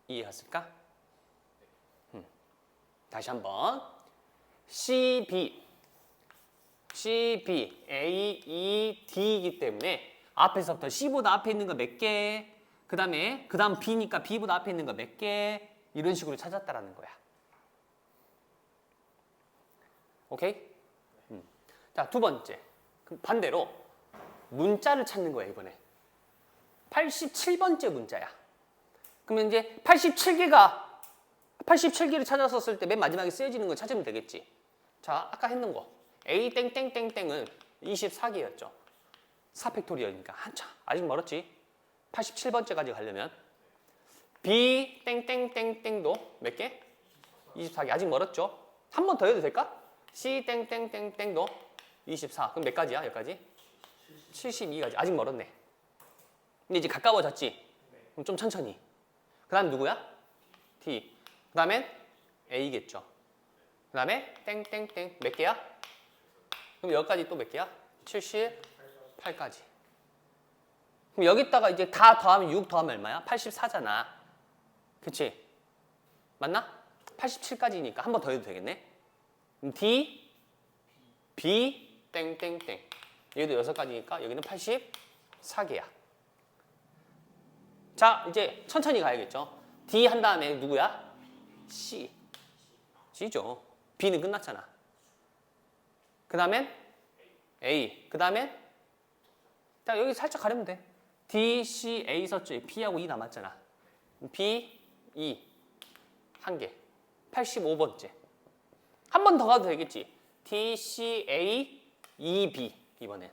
[SPEAKER 1] 이해했을까? 다시 한번. C, B, A, E, D이기 때문에 앞에서부터 C보다 앞에 있는 거 몇 개, 그 다음 B니까 B보다 앞에 있는 거 몇 개, 이런 식으로 찾았다라는 거야. 오케이? 자, 두 번째. 그럼 반대로 문자를 찾는 거야, 이번에. 87번째 문자야. 그러면 이제 87개를 찾았었을 때 맨 마지막에 쓰여지는 걸 찾으면 되겠지. 자, 아까 했는 거. A 땡땡땡땡은 24개였죠. 4팩토리얼이니까 한참 아직 멀었지. 87번째까지 가려면 B 땡땡땡땡도 몇 개? 24개. 아직 멀었죠. 한 번 더 해도 될까? C 땡땡땡땡도 24. 그럼 몇 가지야? 여기까지? 72가지. 아직 멀었네. 근데 이제 가까워졌지. 그럼 좀 천천히. 그 다음 누구야? D. 그 다음엔 A겠죠. 그 다음에 땡땡땡 몇 개야? 그럼 여기까지 또 몇 개야? 78까지. 그럼 여기다가 이제 다 더하면 6 더하면 얼마야? 84잖아. 그치? 맞나? 87까지니까 한 번 더 해도 되겠네. 그럼 D, B, 땡땡땡. 얘도 6가지니까 여기는 84개야. 자, 이제 천천히 가야겠죠. D 한 다음에 누구야? C. C죠. B는 끝났잖아. 그 다음엔 A. 그 다음엔 자, 여기 살짝 가려면 돼. D, C, A 썼죠. B하고 E 남았잖아. B, E. 한 개. 85번째. 한 번 더 가도 되겠지. T, C, A, E, B. 이번엔.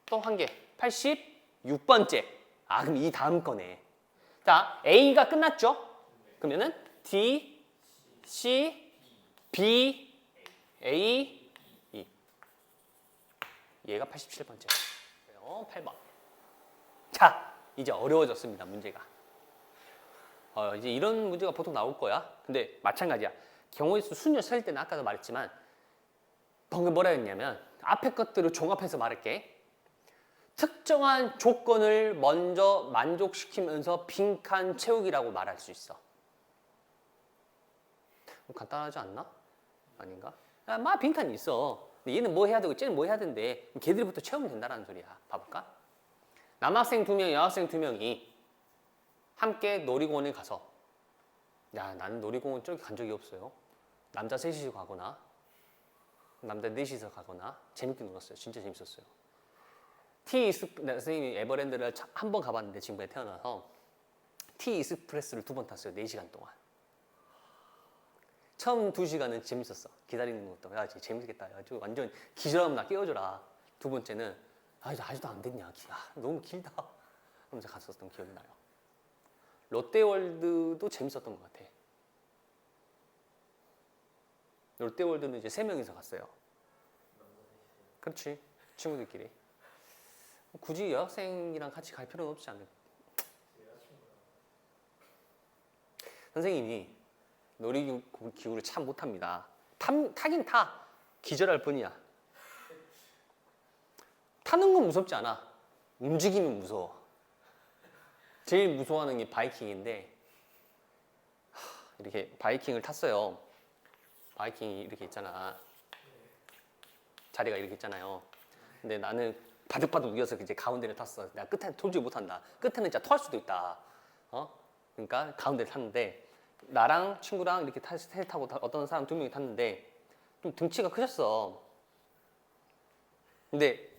[SPEAKER 1] 또 한 개. 86번째. 아, 그럼 이 다음 거네. 자, A가 끝났죠? 그러면은 D, C, B, A, E. 얘가 87번째. 8번. 자, 이제 어려워졌습니다, 문제가. 이제 이런 문제가 보통 나올 거야. 근데 마찬가지야. 경우의 수 순위를 셀 때는 아까도 말했지만 방금 뭐라 했냐면 앞에 것들을 종합해서 말할게. 특정한 조건을 먼저 만족시키면서 빈칸 채우기라고 말할 수 있어. 간단하지 않나? 아닌가? 막 빈칸이 있어. 근데 얘는 뭐 해야 되고 쟤는 뭐 해야 된대. 걔들부터 채우면 된다는 소리야. 봐볼까? 남학생 2명, 여학생 2명이 함께 놀이공원에 가서 야, 나는 놀이공원 저기 간 적이 없어요. 남자 셋이서 가거나 남자 넷이서 가거나 재밌게 놀았어요. 진짜 재밌었어요. 선생님이 에버랜드를 한 번 가봤는데 지금까지 태어나서 T-익스프레스를 2번 탔어요. 4시간 동안. 처음 2시간은 재밌었어. 기다리는 것도 야, 재밌겠다. 야, 완전 기절하면 나 깨워줘라. 두 번째는 아직도 안 됐냐. 너무 길다. 하면서 갔었던 기억이 나요. 롯데월드도 재밌었던 것 같아. 롯데월드는 이제 3명이서 갔어요. 그렇지. 친구들끼리. 굳이 여학생이랑 같이 갈 필요는 없지 않을까. 선생님이 놀이기구를 참 못합니다. 타긴 타. 기절할 뿐이야. 타는 건 무섭지 않아. 움직이면 무서워. 제일 무서워하는 게 바이킹인데 이렇게 바이킹을 탔어요. 바이킹이 이렇게 있잖아. 자리가 이렇게 있잖아요. 근데 나는 바득바득 우겨서 이제 가운데를 탔어. 내가 끝에 돌지 못한다. 끝에는 진짜 토할 수도 있다. 그러니까 가운데를 탔는데 나랑 친구랑 이렇게 타고 어떤 사람 2명이 탔는데 좀 등치가 크셨어. 근데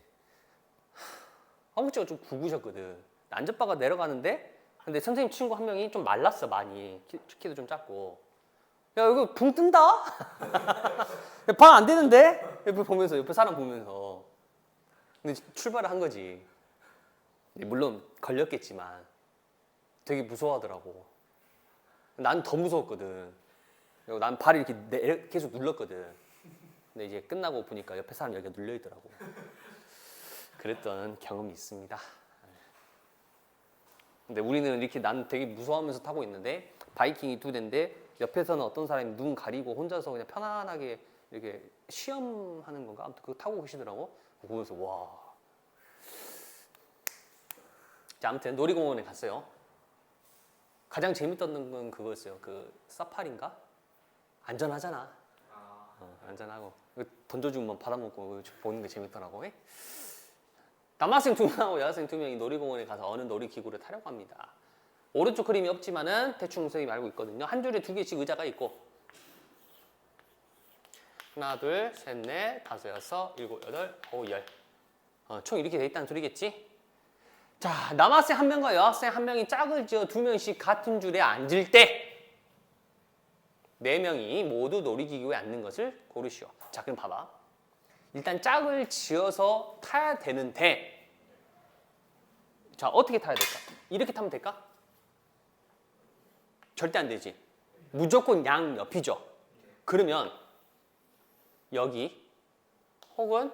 [SPEAKER 1] 허벅지가 좀 굵으셨거든. 안전바가 내려가는데 근데 선생님 친구 한 명이 좀 말랐어 많이. 키도 좀 작고. 야 이거 붕 뜬다? 방 안 되는데? 옆에 보면서 옆에 사람 보면서. 근데 출발을 한 거지. 물론 걸렸겠지만 되게 무서워하더라고. 난 더 무서웠거든. 그리고 난 발을 이렇게 계속 눌렀거든. 근데 이제 끝나고 보니까 옆에 사람 여기가 눌려 있더라고. 그랬던 경험이 있습니다. 근데 우리는 이렇게 난 되게 무서워하면서 타고 있는데 바이킹이 2대인데 옆에서는 어떤 사람이 눈 가리고 혼자서 그냥 편안하게 이렇게 시험하는 건가? 아무튼 그거 타고 계시더라고. 보면서 와. 자, 아무튼 놀이공원에 갔어요. 가장 재밌었던 건 그거였어요. 그 사파리인가? 안전하잖아. 안전하고 던져주면 받아먹고 보는 게 재밌더라고. 남학생 2명하고 여학생 2명이 놀이공원에 가서 어느 놀이기구를 타려고 합니다. 오른쪽 그림이 없지만은 대충 선생님이 알고 있거든요. 한 줄에 2개씩 의자가 있고 하나, 둘, 셋, 넷, 다섯, 여섯, 일곱, 여덟, 아홉, 열. 총 이렇게 돼 있다는 소리겠지? 자, 남학생 1명과 여학생 1명이 짝을 지어 2명씩 같은 줄에 앉을 때 4명이 모두 놀이기구에 앉는 것을 고르시오. 자, 그럼 봐봐. 일단 짝을 지어서 타야 되는데 자, 어떻게 타야 될까? 이렇게 타면 될까? 절대 안 되지. 무조건 양옆이죠. 그러면 여기 혹은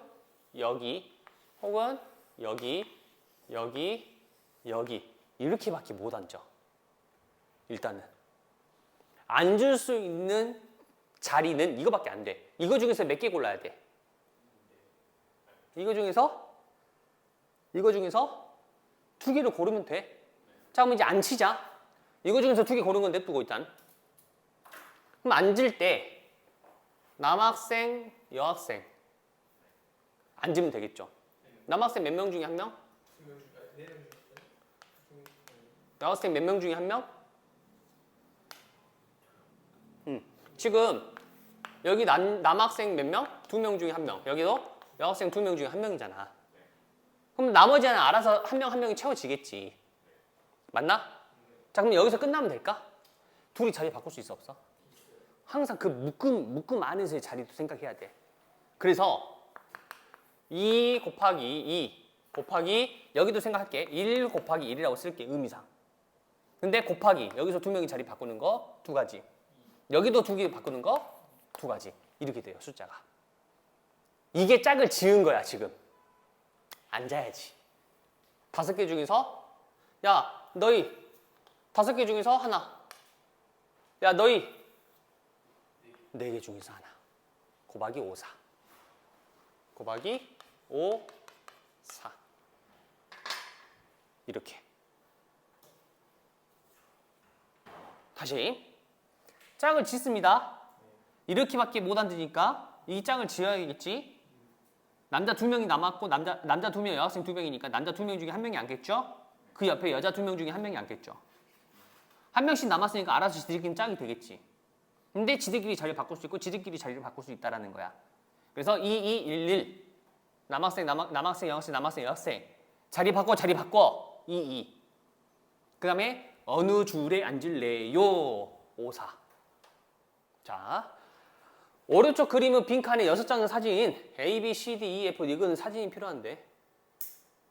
[SPEAKER 1] 여기 혹은 여기 이렇게밖에 못 앉죠. 일단은 앉을 수 있는 자리는 이거밖에 안 돼. 이거 중에서 몇 개 골라야 돼? 이거 중에서 2개를 고르면 돼. 자, 그럼 이제 앉히자. 이거 중에서 2개 고른 건 냅두고 일단. 그럼 앉을 때 남학생, 여학생 앉으면 되겠죠. 남학생 몇 명 중에 1명? 여학생 몇 명 중에 1명? 지금 여기 남학생 몇 명? 2명 중에 1명. 여기도 여학생 2명 중에 1명이잖아. 그럼 나머지는 알아서 한 명 한 명이 채워지겠지. 맞나? 자, 그럼 여기서 끝나면 될까? 둘이 자리 바꿀 수 있어 없어? 항상 그 묶음 안에서의 자리도 생각해야 돼. 그래서 2 곱하기 2 곱하기 여기도 생각할게. 1 곱하기 1이라고 쓸게. 의미상. 근데 곱하기 여기서 2명이 자리 바꾸는 거 2가지. 여기도 2개 바꾸는 거 2가지. 이렇게 돼요. 숫자가. 이게 짝을 지은 거야 지금. 앉아야지. 5개 중에서 야 너희 5개 중에서 하나. 야 너희 4개 중에서 하나. 곱하기 5, 4. 곱하기 5, 4. 이렇게. 다시 짝을 짓습니다. 이렇게밖에 못 앉으니까 이 짝을 지어야겠지. 남자 2명이 남았고 남자 2명, 여학생 2명이니까 남자 2명 중에 1명이 앉겠죠. 그 옆에 여자 2명 중에 1명이 앉겠죠. 1명씩 남았으니까 알아서 지들끼리 짝이 되겠지. 근데 지들끼리 자리를 바꿀 수 있고 지들끼리 자리를 바꿀 수 있다라는 거야. 그래서 2, 2, 1, 1 남학생, 여학생, 남학생, 여학생 자리 바꿔 2, 2 그 다음에 어느 줄에 앉을래요? 5, 4 자, 오른쪽 그림은 빈칸에 6장의 사진 A, B, C, D, E, F 이건 사진이 필요한데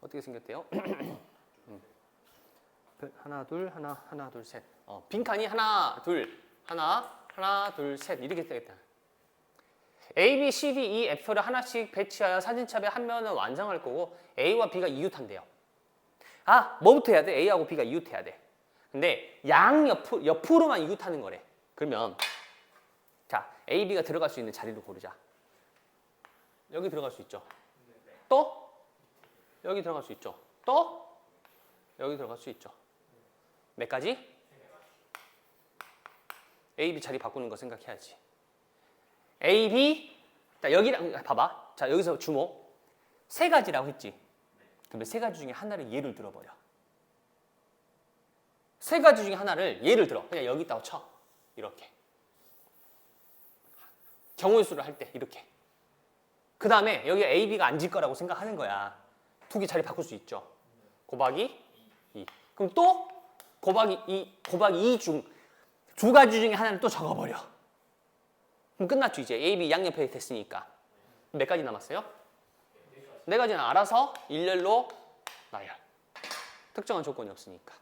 [SPEAKER 1] 어떻게 생겼대요? 하나, 둘, 하나, 둘, 셋 빈칸이 하나, 둘, 셋 이렇게 되겠다. A, B, C, D, E, F를 하나씩 배치하여 사진첩에 한 면을 완성할 거고 A와 B가 이웃한대요. 아, 뭐부터 해야 돼? A하고 B가 이웃해야 돼. 근데 옆으로만 이웃하는 거래. 그러면 자, A, B가 들어갈 수 있는 자리를 고르자. 여기 들어갈 수 있죠. 또 여기 들어갈 수 있죠. 또 여기 들어갈 수 있죠. 몇 가지? A, B 자리 바꾸는 거 생각해야지. A, B. 자, 여기랑 봐봐. 자, 여기서 주목. 세 가지라고 했지. 그러면 세 가지 중에 하나를 예를 들어버려. 세 가지 중에 하나를 예를 들어. 그냥 여기 있다고 쳐. 이렇게. 경우의 수를 할 때 이렇게. 그 다음에 여기 A, B가 앉을 거라고 생각하는 거야. 두 개 자리 바꿀 수 있죠. 곱하기 2. 그럼 또 곱하기 2 중 두 가지 중에 하나를 또 적어버려. 그럼 끝났죠. 이제 A, B 양옆에 됐으니까. 몇 가지 남았어요? 네 가지는 알아서 일렬로 나열. 특정한 조건이 없으니까.